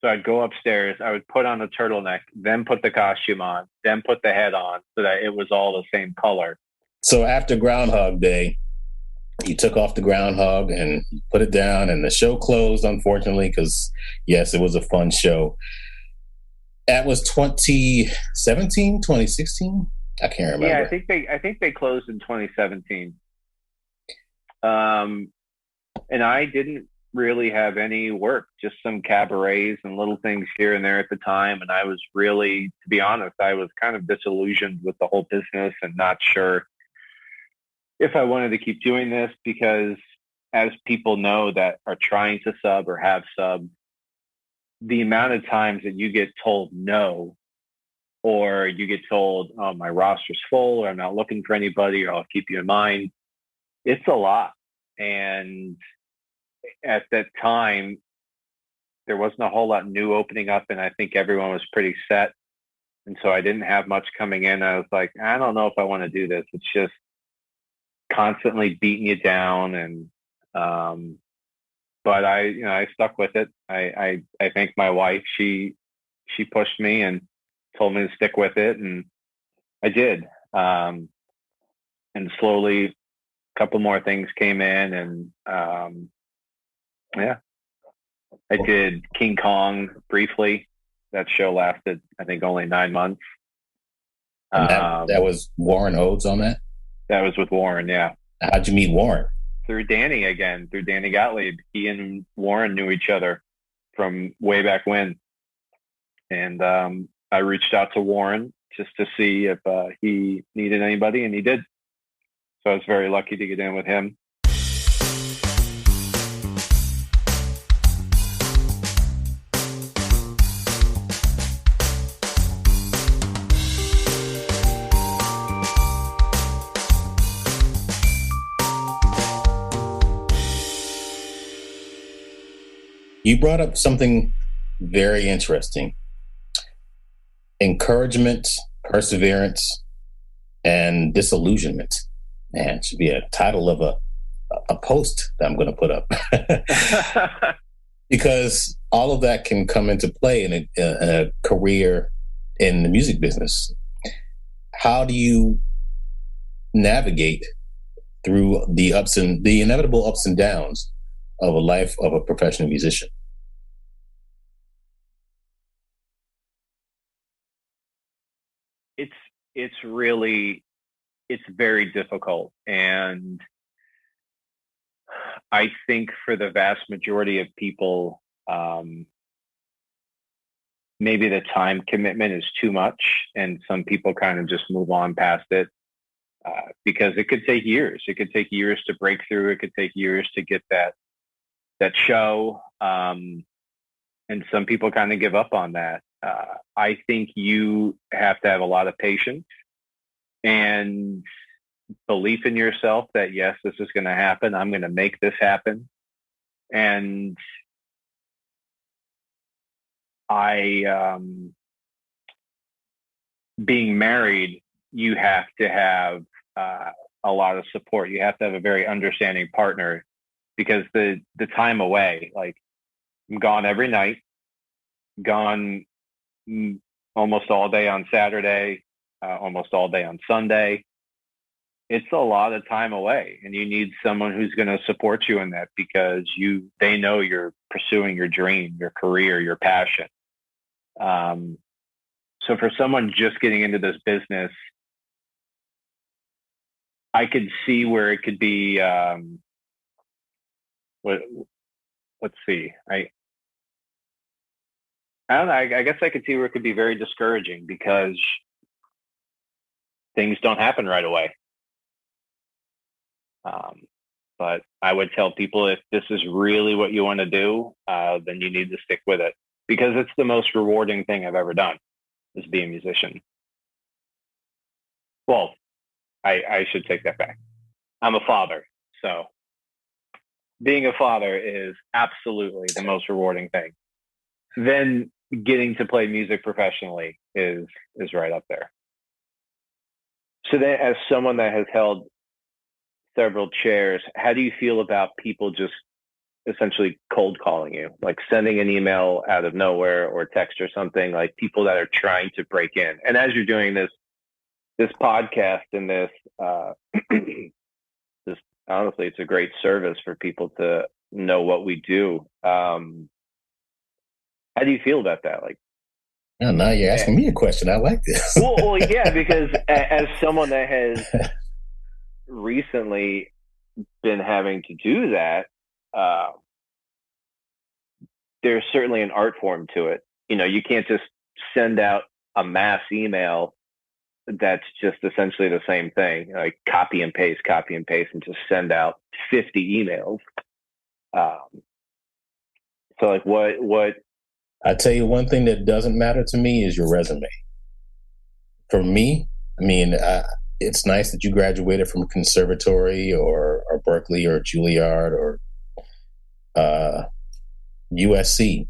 So I'd go upstairs, I would put on a turtleneck, then put the costume on, then put the head on so that it was all the same color. So after Groundhog Day, you took off the groundhog and put it down, and the show closed, unfortunately, because, yes, it was a fun show. That was 2017, 2016? I can't remember. Yeah, I think they closed in 2017. And I didn't really have any work, just some cabarets and little things here and there at the time. And I was really, to be honest, I was kind of disillusioned with the whole business and not sure if I wanted to keep doing this, because as people know that are trying to sub or have subbed, the amount of times that you get told no or you get told, oh, my roster's full, or I'm not looking for anybody, or I'll keep you in mind. It's a lot. And at that time, there wasn't a whole lot new opening up, and I think everyone was pretty set. And so I didn't have much coming in. I was like, I don't know if I want to do this. It's just constantly beating you down. And, but I stuck with it. I thank my wife. She pushed me and told me to stick with it. And I did. And slowly a couple more things came in, and, yeah, I did King Kong briefly. That show lasted, I think, only 9 months. And that was Warren Oates on that? That was with Warren, yeah. How'd you meet Warren? Through Danny again, through Danny Gottlieb. He and Warren knew each other from way back when. And I reached out to Warren just to see if he needed anybody, and he did. So I was very lucky to get in with him. You brought up something very interesting. Encouragement, perseverance, and disillusionment. Man, it should be a title of a post that I'm going to put up. Because all of that can come into play in a career in the music business. How do you navigate through the inevitable ups and downs of a life of a professional musician? It's very difficult. And I think for the vast majority of people, maybe the time commitment is too much, and some people kind of just move on past it, because it could take years. It could take years to break through. It could take years to get that show. And some people kind of give up on that. I think you have to have a lot of patience and belief in yourself that, yes, this is going to happen. I'm going to make this happen. And being married, you have to have a lot of support. You have to have a very understanding partner, because the time away, like, I'm gone every night, gone almost all day on Saturday, almost all day on Sunday. It's a lot of time away, and you need someone who's going to support you in that, because they know you're pursuing your dream, your career, your passion. So for someone just getting into this business, I could see where it could be, let's see. I don't know. I guess I could see where it could be very discouraging, because things don't happen right away. But I would tell people, if this is really what you want to do, then you need to stick with it, because it's the most rewarding thing I've ever done, is be a musician. Well, I should take that back. I'm a father, so being a father is absolutely the most rewarding thing. Then getting to play music professionally is right up there. So then, as someone that has held several chairs, how do you feel about people just essentially cold calling you, like sending an email out of nowhere or text or something, like people that are trying to break in? And as you're doing this podcast and this, honestly, it's a great service for people to know what we do. How do you feel about that? Like, oh, now you're asking me a question. I like this. well, yeah, because as someone that has recently been having to do that, there's certainly an art form to it. You can't just send out a mass email that's just essentially the same thing, like copy and paste, and just send out 50 emails. So like what? I tell you, one thing that doesn't matter to me is your resume. For me, I mean, it's nice that you graduated from conservatory or Berkeley or Juilliard or USC,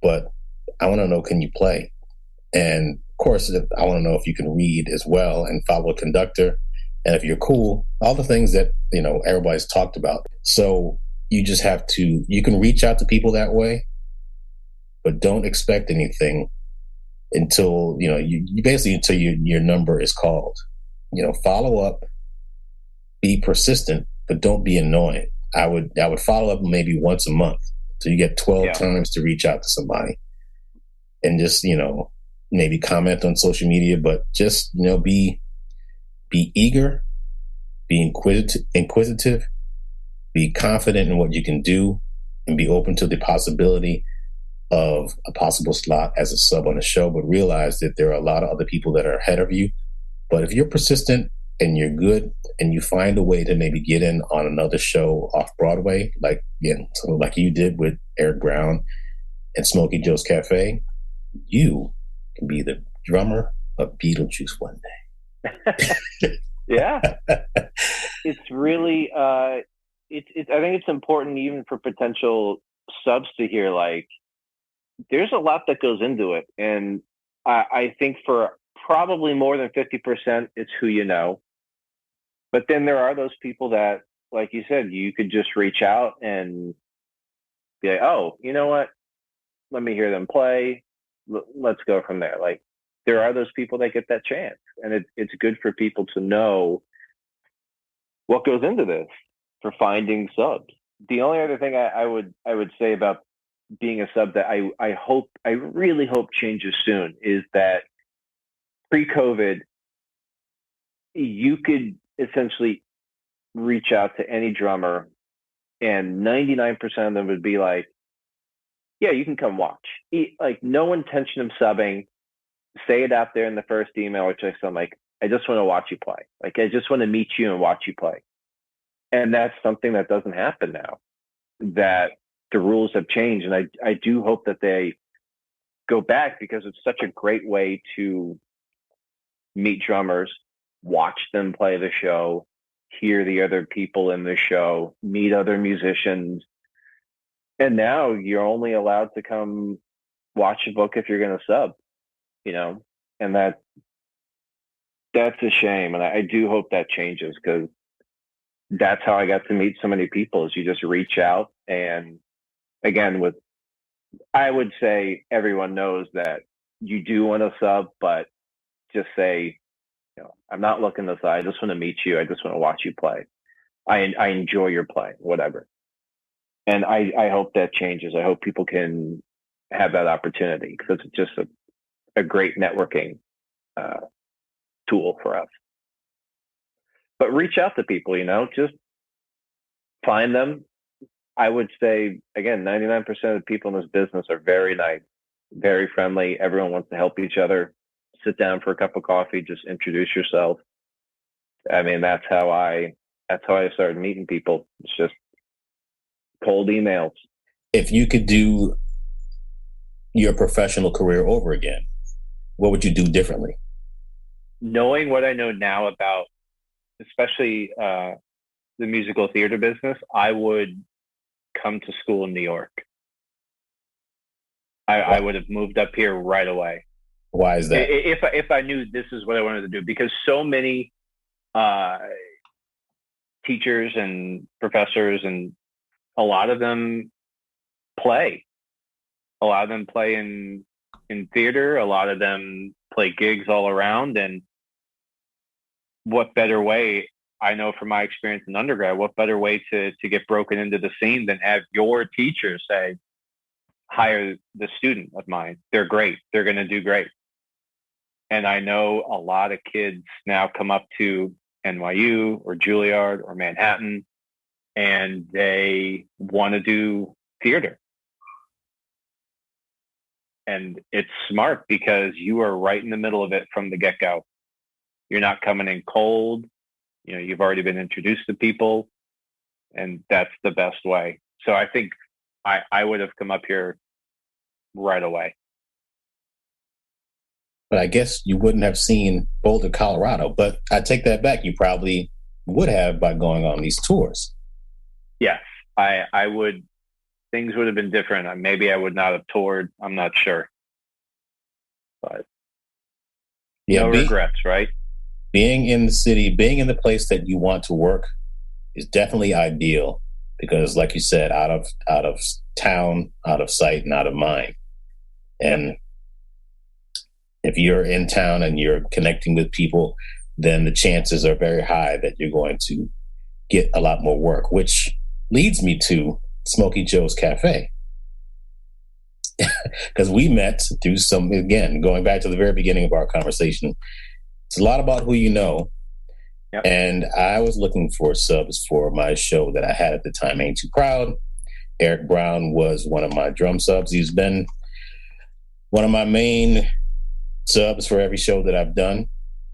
but I want to know, can you play? And of course, I want to know if you can read as well and follow a conductor. And if you're cool, all the things that, everybody's talked about. So you just have to, you can reach out to people that way, but don't expect anything until, you basically until your number is called. Follow up, be persistent, but don't be annoying. I would follow up maybe once a month. So you get 12 times to reach out to somebody and just, maybe comment on social media, but just, be eager, be inquisitive, be confident in what you can do, and be open to the possibility of a possible slot as a sub on a show, but realize that there are a lot of other people that are ahead of you. But if you're persistent and you're good and you find a way to maybe get in on another show off Broadway, like you did with Eric Brown and Smokey Joe's Cafe, you can be the drummer of Beetlejuice one day. Yeah. It's really, I think it's important even for potential subs to hear, like, there's a lot that goes into it. And I think for probably more than 50%, it's who you know. But then there are those people that, like you said, you could just reach out and be like, oh, you know what? Let me hear them play. Let's go from there. Like, there are those people that get that chance. And it's good for people to know what goes into this for finding subs. The only other thing I would say about being a sub that I really hope changes soon is that pre-COVID, you could essentially reach out to any drummer and 99% of them would be like, yeah, you can come watch. Like, no intention of subbing. Say it out there in the first email, which I'm like, I just want to watch you play. Like, I just want to meet you and watch you play. And that's something that doesn't happen now, that the rules have changed. And I do hope that they go back, because it's such a great way to meet drummers, watch them play the show, hear the other people in the show, meet other musicians. And now you're only allowed to come watch a book if you're going to sub, and that's a shame. And I do hope that changes, because that's how I got to meet so many people, is you just reach out. And again, I would say everyone knows that you do want to sub, but just say, I'm not looking to sub. I just want to meet you. I just want to watch you play. I enjoy your play, whatever. And I hope that changes. I hope people can have that opportunity, because it's just a great networking tool for us. But reach out to people, just find them. I would say, again, 99% of the people in this business are very nice, very friendly. Everyone wants to help each other. Sit down for a cup of coffee, just introduce yourself. I mean, that's how I started meeting people. It's just cold emails. If you could do your professional career over again, what would you do differently? Knowing what I know now about, especially the musical theater business, I would come to school in New York. I would have moved up here right away. Why is that? If I knew this is what I wanted to do, because so many teachers and professors, and a lot of them play. A lot of them play in theater. A lot of them play gigs all around. And what better way, I know from my experience in undergrad, what better way to get broken into the scene than have your teacher say, hire the student of mine. They're great. They're going to do great. And I know a lot of kids now come up to NYU or Juilliard or Manhattan, and they want to do theater. And it's smart, because you are right in the middle of it from the get-go. You're not coming in cold. You've already been introduced to people, and that's the best way. So I think I would have come up here right away. but I guess you wouldn't have seen Boulder, Colorado. But I take that back. You probably would have by going on these tours. Yes, I would. Things would have been different. Maybe I would not have toured. I'm not sure. But no regrets, right? Being in the city, being in the place that you want to work is definitely ideal because, like you said, out of town, out of sight, and out of mind. And if you're in town and you're connecting with people, then the chances are very high that you're going to get a lot more work, which leads me to Smokey Joe's Cafe. Because we met through again, going back to the very beginning of our conversation, it's a lot about who you know. Yep. And I was looking for subs for my show that I had at the time, Ain't Too Proud. Eric Brown was one of my drum subs. He's been one of my main subs for every show that I've done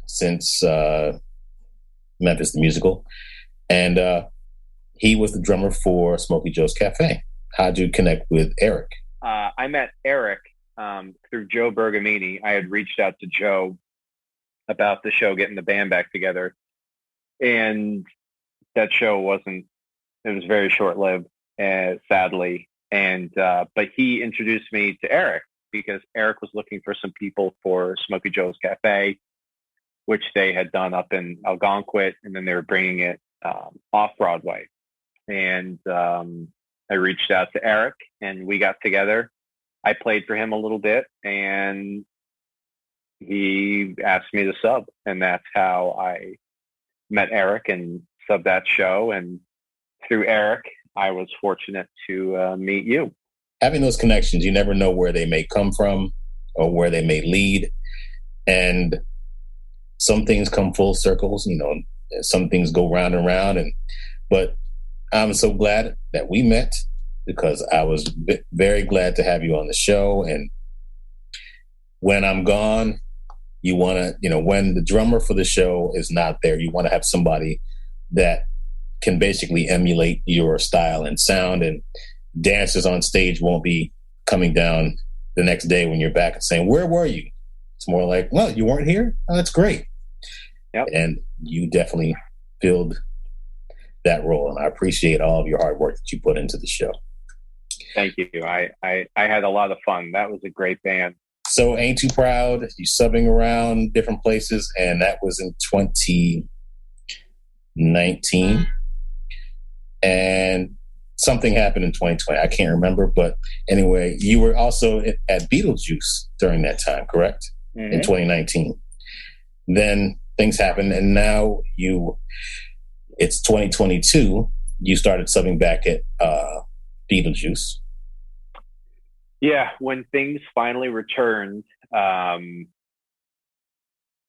since Memphis the Musical. And he was the drummer for Smokey Joe's Cafe. How'd you connect with Eric? I met Eric through Joe Bergamini. I had reached out to Joe about the show, getting the band back together. And that show it was very short-lived, sadly. But he introduced me to Eric because Eric was looking for some people for Smokey Joe's Cafe, which they had done up in Algonquin, and then they were bringing it off-Broadway. And I reached out to Eric, and we got together. I played for him a little bit, and he asked me to sub, and that's how I met Eric and subbed that show. And through Eric, I was fortunate to meet you. Having those connections, you never know where they may come from or where they may lead. And some things come full circles, some things go round and round. But I'm so glad that we met because I was very glad to have you on the show. And when I'm gone, you want to, when the drummer for the show is not there, you want to have somebody that can basically emulate your style and sound, and dancers on stage won't be coming down the next day when you're back and saying, "Where were you?" It's more like, "Well, you weren't here? Oh, that's great." Yep. And you definitely filled that role, and I appreciate all of your hard work that you put into the show. Thank you. I had a lot of fun. That was a great band. So Ain't Too Proud, you subbing around different places, and that was in 2019. And something happened in 2020. I can't remember, but anyway, you were also at Beetlejuice during that time, correct? Mm-hmm. In 2019. Then things happened, and now it's 2022. You started subbing back at Beetlejuice. Yeah, when things finally returned, I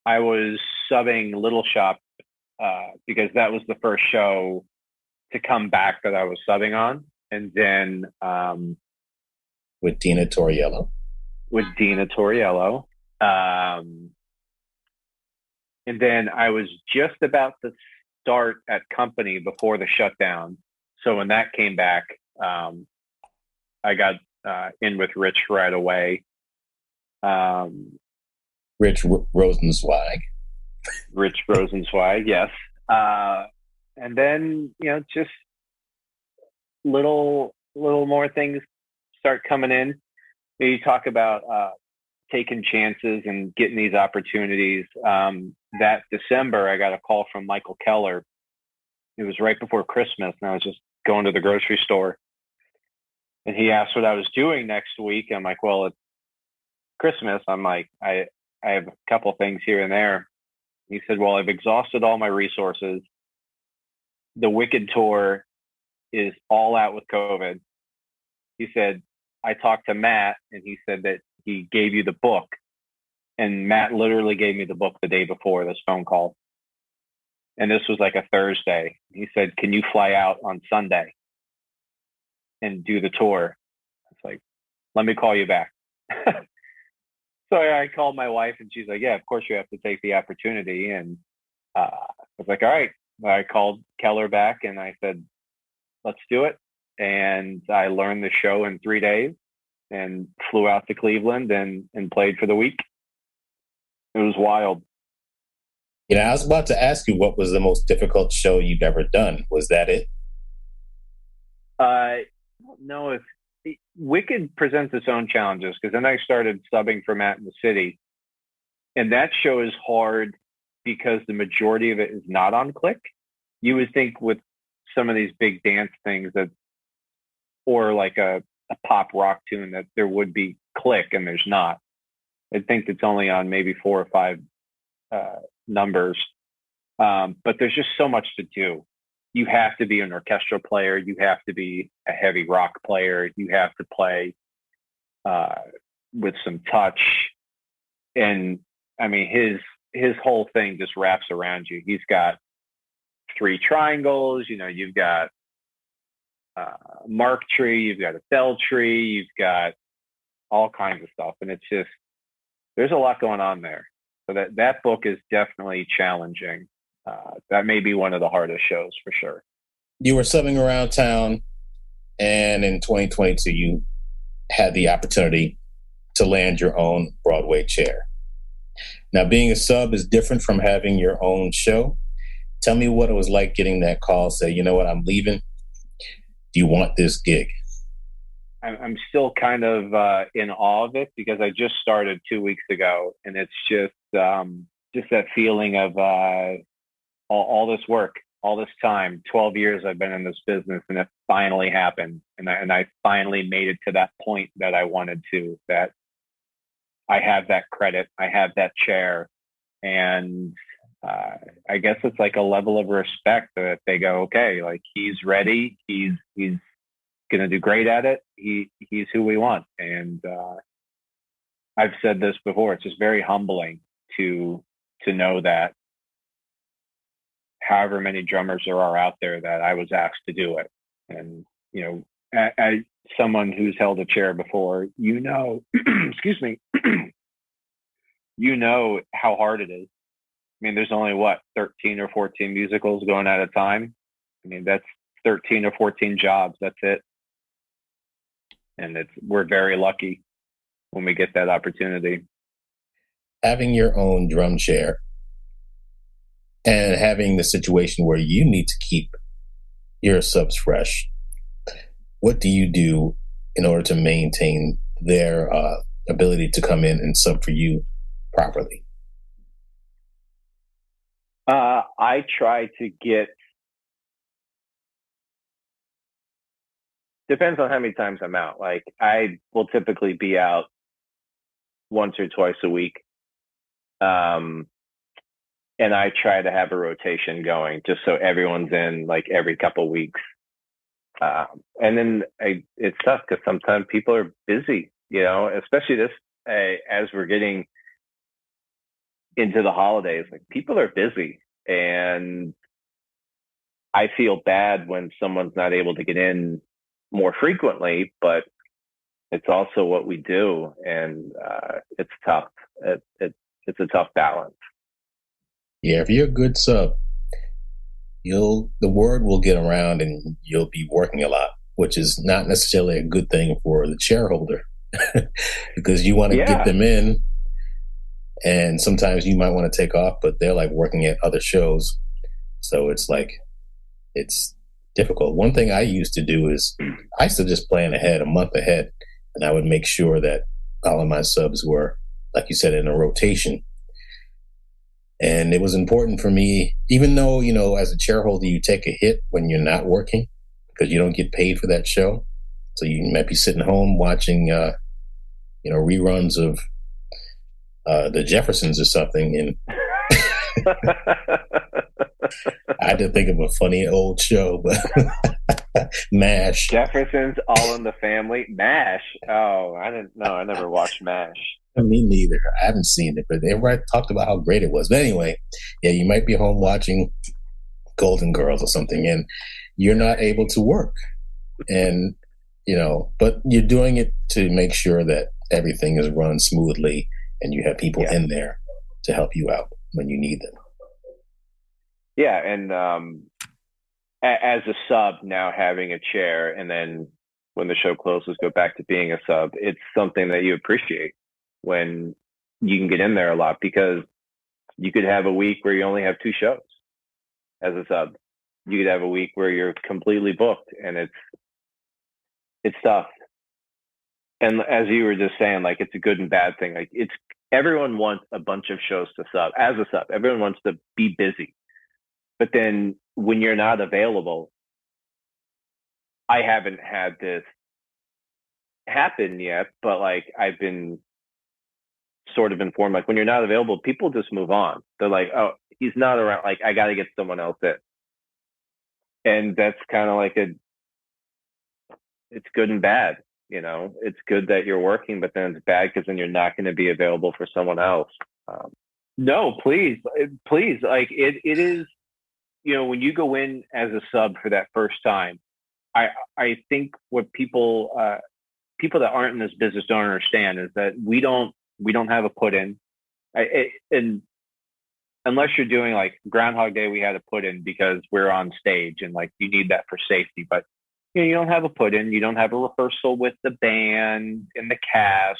was subbing Little Shop because that was the first show to come back that I was subbing on. And then with Dina Torriello. And then I was just about to start at Company before the shutdown. So when that came back, I got in with Rich right away. Rich Rosenzweig. Rich Rosenzweig, yes. And then, just little more things start coming in. You talk about taking chances and getting these opportunities. That December, I got a call from Michael Keller. It was right before Christmas, and I was just going to the grocery store. And he asked what I was doing next week. I'm like, well, it's Christmas. I'm like, I have a couple things here and there. He said, well, I've exhausted all my resources. The Wicked tour is all out with COVID. He said, I talked to Matt, and he said that he gave you the book. And Matt literally gave me the book the day before this phone call. And this was like a Thursday. He said, can you fly out on Sunday and do the tour? It's like, let me call you back. So I called my wife, and she's like, yeah, of course you have to take the opportunity. And I was like, all right. I called Keller back, and I said, let's do it. And I learned the show in 3 days and flew out to Cleveland and played for the week. It was wild. I was about to ask you what was the most difficult show you've ever done. Was that it? I don't know if Wicked presents its own challenges, because then I started subbing for Matt in the City, and that show is hard because the majority of it is not on click. You would think with some of these big dance things that, or like a pop rock tune, that there would be click, and there's not. I think it's only on maybe 4 or 5 numbers. But there's just so much to do. You have to be an orchestral player. You have to be a heavy rock player. You have to play with some touch. And I mean, his whole thing just wraps around you. He's got 3 triangles. You've got mark tree. You've got a bell tree. You've got all kinds of stuff. And it's just, there's a lot going on there. So that book is definitely challenging. That may be one of the hardest shows for sure. You were subbing around town, and in 2022, you had the opportunity to land your own Broadway chair. Now, being a sub is different from having your own show. Tell me what it was like getting that call, say, you know what, I'm leaving. Do you want this gig? I'm still kind of in awe of it, because I just started 2 weeks ago, and it's just that feeling of all this work, all this time, 12 years I've been in this business, and it finally happened. And I finally made it to that point that I wanted to, that I have that credit, I have that chair. And I guess it's like a level of respect that they go, okay, like he's ready. He's going to do great at it. He's who we want. And I've said this before, it's just very humbling to know that however many drummers there are out there, that I was asked to do it. And, as someone who's held a chair before, excuse me, how hard it is. I mean, there's only 13 or 14 musicals going at a time. I mean, that's 13 or 14 jobs. That's it. And we're very lucky when we get that opportunity. Having your own drum chair and having the situation where you need to keep your subs fresh, what do you do in order to maintain their ability to come in and sub for you properly? I try to depends on how many times I'm out. Like, I will typically be out once or twice a week. And I try to have a rotation going, just so everyone's in like every couple weeks. And then it's tough because sometimes people are busy, especially as we're getting into the holidays, like people are busy, and I feel bad when someone's not able to get in more frequently, but it's also what we do, and it's tough. It's a tough balance. Yeah, if you're a good sub, the word will get around and you'll be working a lot, which is not necessarily a good thing for the shareholder because you want to get them in, and sometimes you might want to take off, but they're like working at other shows. So it's difficult. One thing I used to do is I used to just plan ahead, a month ahead, and I would make sure that all of my subs were, like you said, in a rotation. And it was important for me, even though, as a shareholder, you take a hit when you're not working because you don't get paid for that show. So you might be sitting home watching, reruns of The Jeffersons or something. And I had to think of a funny old show, but MASH. Jeffersons, All in the Family. MASH. Oh, I didn't know. I never watched MASH. Me neither. I haven't seen it, but everybody talked about how great it was. But anyway, yeah, you might be home watching Golden Girls or something, and you're not able to work. And, but you're doing it to make sure that everything is run smoothly and you have people in there to help you out when you need them. Yeah, and as a sub, now having a chair, and then when the show closes, go back to being a sub, it's something that you appreciate when you can get in there a lot, because you could have a week where you only have 2 shows as a sub. You could have a week where you're completely booked, and it's tough. And as you were just saying, like, it's a good and bad thing. Like, everyone wants a bunch of shows to sub. As a sub, everyone wants to be busy. But then when you're not available, I haven't had this happen yet, but like, I've been sort of informed, like, when you're not available, people just move on. They're like, oh, he's not around. Like, I got to get someone else in. And that's kind of like it's good and bad. You know, it's good that you're working, but then it's bad because then you're not going to be available for someone else. No, please. Like, it is, you know, when you go in as a sub for that first time, I think what people that aren't in this business don't understand is that we don't have a put in. And unless you're doing like Groundhog Day, we had a put in because we're on stage and like you need that for safety. But you know, you don't have a put in. You don't have a rehearsal with the band and the cast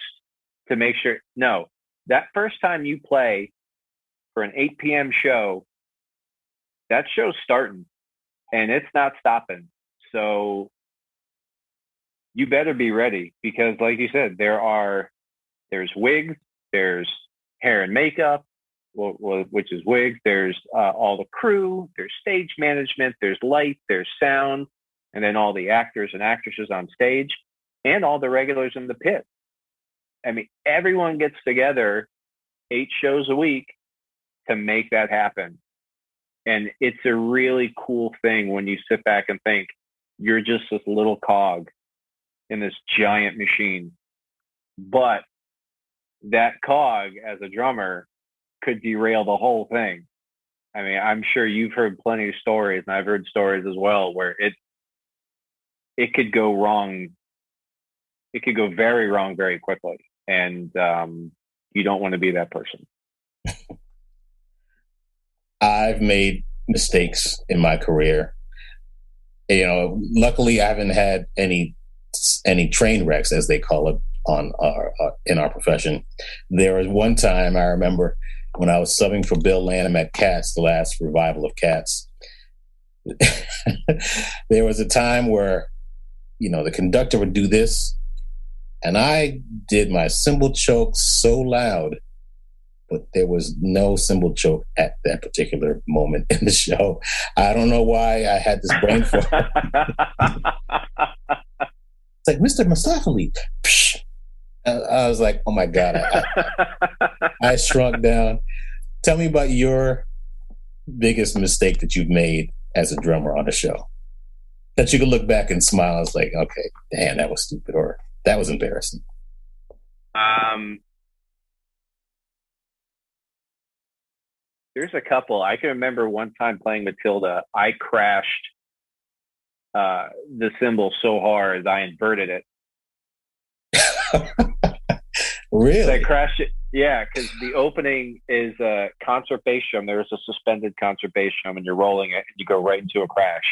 to make sure. No, that first time you play for an 8 p.m. show, that show's starting and it's not stopping. So you better be ready, because like you said, there's wigs, there's hair and makeup, which is wigs. There's all the crew, there's stage management, there's light, there's sound, and then all the actors and actresses on stage and all the regulars in the pit. I mean, everyone gets together 8 shows a week to make that happen. And it's a really cool thing when you sit back and think you're just this little cog in this giant machine. But that cog as a drummer could derail the whole thing. I mean, I'm sure you've heard plenty of stories, and I've heard stories as well, where it could go wrong. It could go very wrong very quickly. And you don't want to be that person. I've made mistakes in my career. You know, luckily I haven't had any train wrecks, as they call it, in our profession. There was one time I remember when I was subbing for Bill Lanham at Cats, the last revival of Cats. There was a time where, you know, the conductor would do this, and I did my cymbal choke so loud, but there was no cymbal choke at that particular moment in the show. I don't know why I had this brain fog. It's like, Mr. Mustafali. I was like, oh my God. I shrunk down. Tell me about your biggest mistake that you've made as a drummer on a show, that you could look back and smile. It's like, okay, damn, that was stupid, or that was embarrassing. There's a couple. I can remember one time playing Matilda, I crashed the cymbal so hard I inverted it. Really? So I crashed it. Yeah, because the opening is a concert bass drum. There's a suspended concert bass drum, and you're rolling it, and you go right into a crash.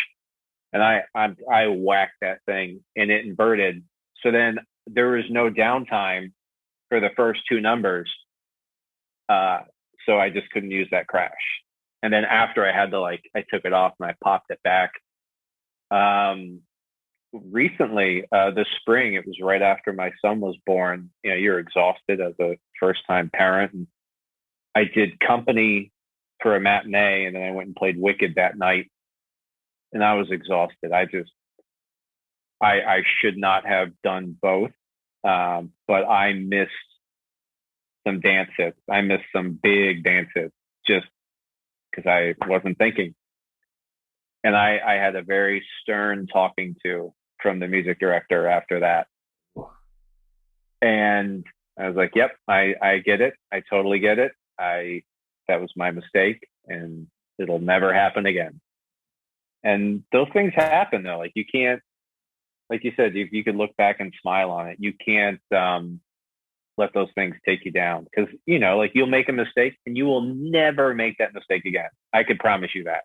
And I whacked that thing, and it inverted. So then there was no downtime for the first 2 numbers. So I just couldn't use that crash. And then after I had to, I took it off and I popped it back. Recently, this spring, it was right after my son was born. You know, you're exhausted as a first-time parent. And I did company for a matinee, and then I went and played Wicked that night. And I was exhausted. I should not have done both, but I missed some dance hits. I missed some big dance hits just because I wasn't thinking. And I had a very stern talking to from the music director after that. And I was like, yep, I get it. I totally get it. That was my mistake, and it'll never happen again. And those things happen though. Like, you can't, like you said, you could look back and smile on it. You can't let those things take you down, because, you know, like, you'll make a mistake and you will never make that mistake again. I could promise you that,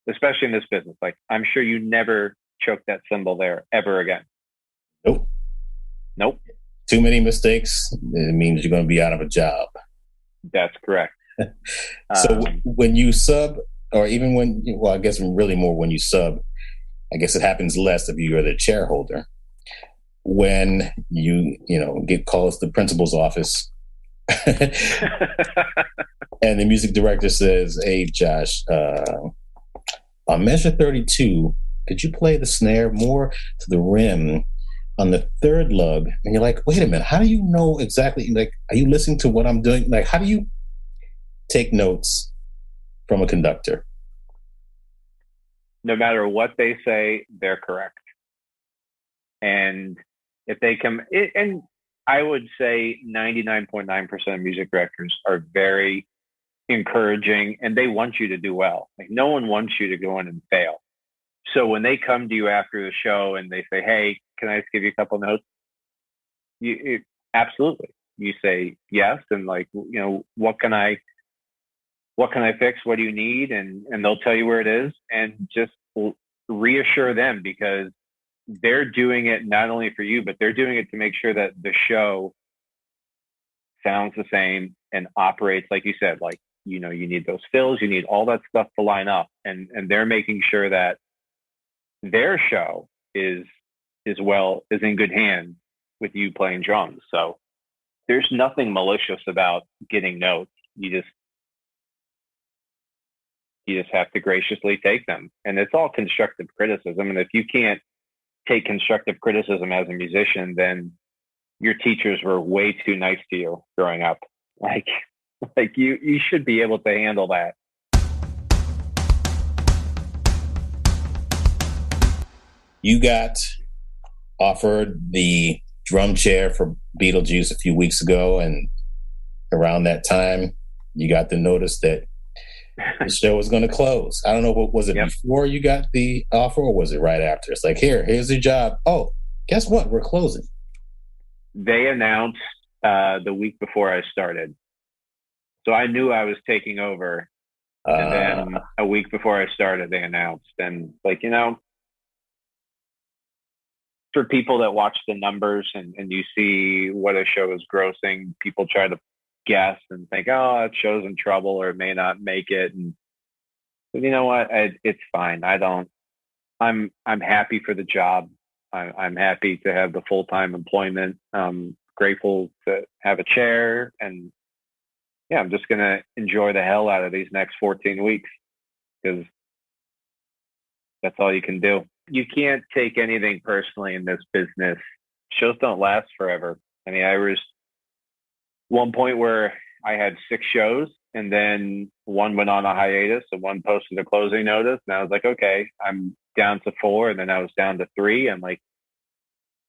especially in this business. Like, I'm sure you never choke that cymbal there ever again. Nope. Nope. Too many mistakes, it means you're going to be out of a job. That's correct. So when you sub, or even when, well, I guess really more when you sub, I guess it happens less if you are the chair holder. When you get calls to the principal's office and the music director says, "Hey, Josh, on measure 32, could you play the snare more to the rim on the third lug?" And you're like, wait a minute, how do you know exactly? Like, are you listening to what I'm doing? Like, how do you take notes from a conductor? No matter what they say, they're correct. And if they come, and I would say 99.9% of music directors are very encouraging, and they want you to do well. Like, no one wants you to go in and fail. So when they come to you after the show and they say, "Hey, can I just give you a couple notes?" Absolutely. You say yes, and like, what can I fix? What do you need? And they'll tell you where it is, and just reassure them, because they're doing it not only for you, but they're doing it to make sure that the show sounds the same and operates like you said. Like, you need those fills, you need all that stuff to line up, and they're making sure that their show is in good hands with you playing drums. So there's nothing malicious about getting notes. You just have to graciously take them, and it's all constructive criticism. And if you can't take constructive criticism as a musician, then your teachers were way too nice to you growing up. Like you should be able to handle that. You got offered the drum chair for Beetlejuice a few weeks ago, and around that time, you got the notice that the show was going to close. I don't know, was it before you got the offer, or was it right after? It's like, here's your job. Oh, guess what? We're closing. They announced the week before I started. So I knew I was taking over. And then a week before I started, they announced. And for people that watch the numbers and you see what a show is grossing, people try to guess and think, oh, that show's in trouble or it may not make it. And but you know what? It's fine. I'm happy for the job. I'm happy to have the full-time employment. I'm grateful to have a chair, and I'm just going to enjoy the hell out of these next 14 weeks, because that's all you can do. You can't take anything personally in this business. Shows don't last forever. I mean, I was one point where I had 6 shows, and then one went on a hiatus and one posted a closing notice. And I was like, okay, I'm down to 4. And then I was down to 3. I'm like,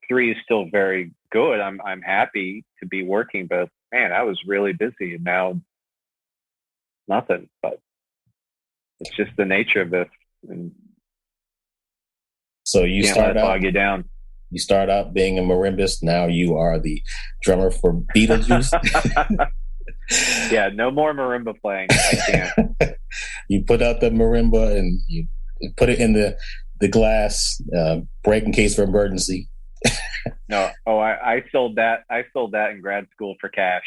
3 is still very good. I'm happy to be working, but man, I was really busy, and now nothing. But it's just the nature of this. And so you start out, bog you down. You start out being a marimbist. Now you are the drummer for Beetlejuice. Yeah, no more marimba playing. I can't. You put out the marimba and you put it in the glass, break in case for emergency. No. Oh, I sold that. I sold that in grad school for cash.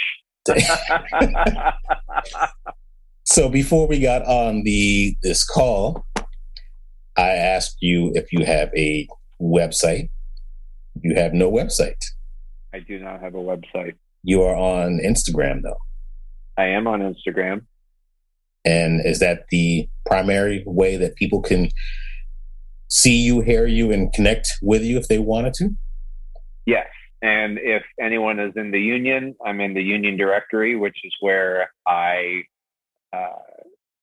So before we got on this call, I asked you if you have a website. You have no website. I do not have a website. You are on Instagram, though. I am on Instagram. And is that the primary way that people can see you, hear you, and connect with you if they wanted to? Yes. And if anyone is in the union, I'm in the union directory, which is where I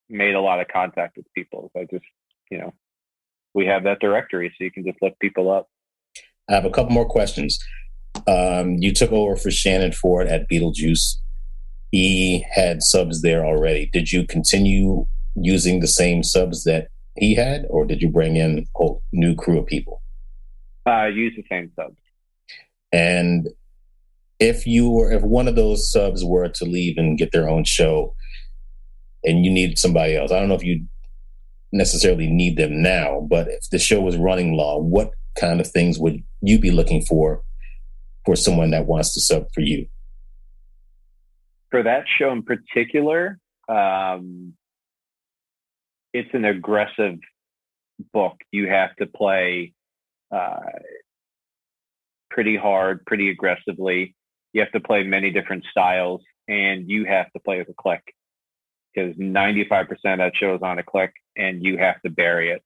made a lot of contact with people. I just, we have that directory, so you can just look people up. I have a couple more questions. You took over for Shannon Ford at Beetlejuice. He had subs there already. Did you continue using the same subs that he had, or did you bring in a whole new crew of people? Use the same subs. And if one of those subs were to leave and get their own show, and you needed somebody else, I don't know if you necessarily need them now, but if the show was running long, what kind of things would you be looking for someone that wants to sub for you? For that show in particular, it's an aggressive book. You have to play pretty hard, pretty aggressively. You have to play many different styles, and you have to play with a click, because 95% of that show is on a click, and you have to bury it,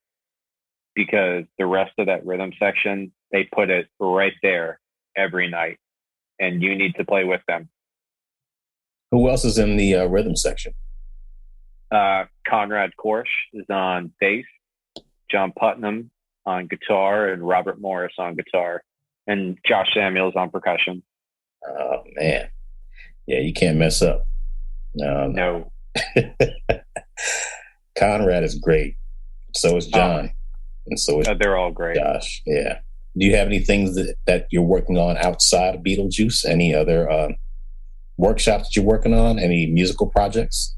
because the rest of that rhythm section, they put it right there every night, and you need to play with them. Who else is in the rhythm section? Conrad Korsch is on bass, John Putnam on guitar, and Robert Morris on guitar, and Josh Samuels on percussion. Oh, man. Yeah, you can't mess up. No. Conrad is great. So is John. And so is they're all great. Josh, yeah. Do you have any things that you're working on outside of Beetlejuice? Any other workshops that you're working on? Any musical projects?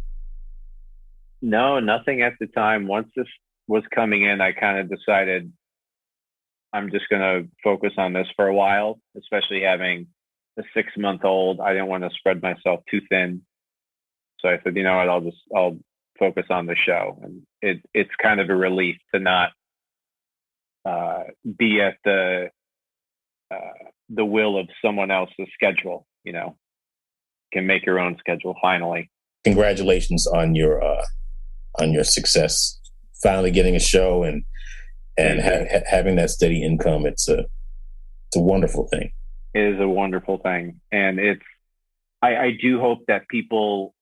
No, nothing at the time. Once this was coming in, I kind of decided I'm just going to focus on this for a while, especially having a 6-month-old. I didn't want to spread myself too thin. So I said, you know what, I'll focus on the show. And it's kind of a relief to not be at the will of someone else's schedule. You know, can make your own schedule finally. Congratulations on your success, finally getting a show and having that steady income. It's a wonderful thing. It is a wonderful thing, and I do hope that people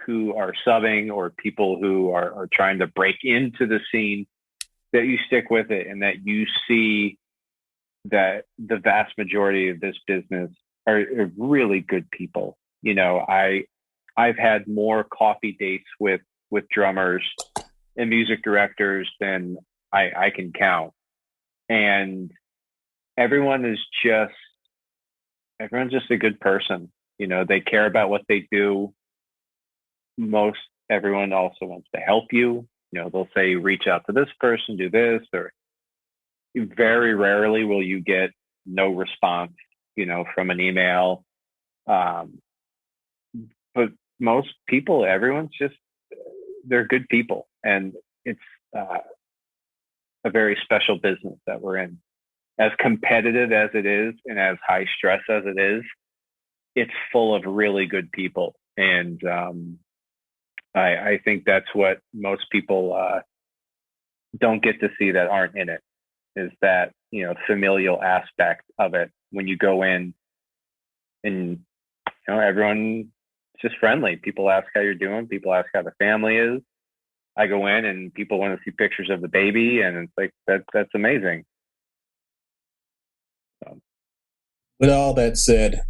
who are subbing or people who are trying to break into the scene, that you stick with it, and that you see that the vast majority of this business are really good people. You know, I've had more coffee dates with drummers and music directors than I can count. And everyone's just a good person. You know, they care about what they do. Everyone also wants to help you. You know, they'll say, reach out to this person, do this, or very rarely will you get no response, you know, from an email. But most people, everyone's just, they're good people. And it's a very special business that we're in. As competitive as it is and as high stress as it is, it's full of really good people. And I think that's what most people don't get to see that aren't in it, is that, you know, familial aspect of it. When you go in and, you know, everyone's just friendly. People ask how you're doing. People ask how the family is. I go in and people want to see pictures of the baby, and it's like, that's amazing. So. With all that said,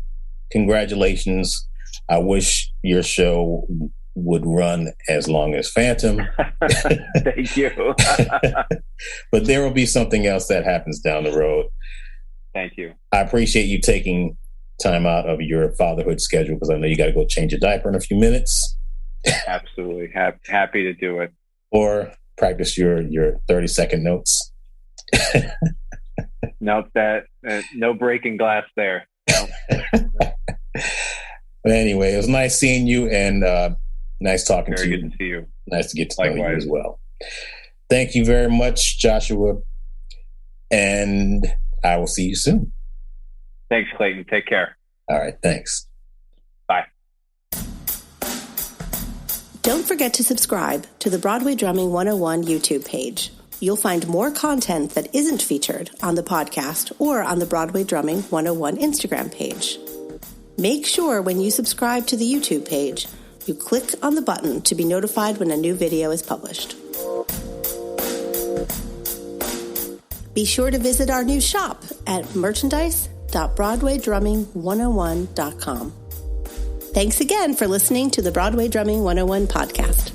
congratulations. I wish your show would run as long as Phantom. Thank you. But there will be something else that happens down the road. Thank you. I appreciate you taking time out of your fatherhood schedule, because I know you got to go change a diaper in a few minutes. Absolutely. Happy to do it. Or practice your 30-second notes. Nope, no breaking glass there. Nope. But anyway, it was nice seeing you, and nice talking to you. Very good to see you. Nice to get to know you as well. Thank you very much, Joshua, and I will see you soon. Thanks, Clayton. Take care. All right, thanks. Bye. Don't forget to subscribe to the Broadway Drumming 101 YouTube page. You'll find more content that isn't featured on the podcast or on the Broadway Drumming 101 Instagram page. Make sure when you subscribe to the YouTube page, you click on the button to be notified when a new video is published. Be sure to visit our new shop at merchandise.broadwaydrumming101.com. Thanks again for listening to the Broadway Drumming 101 podcast.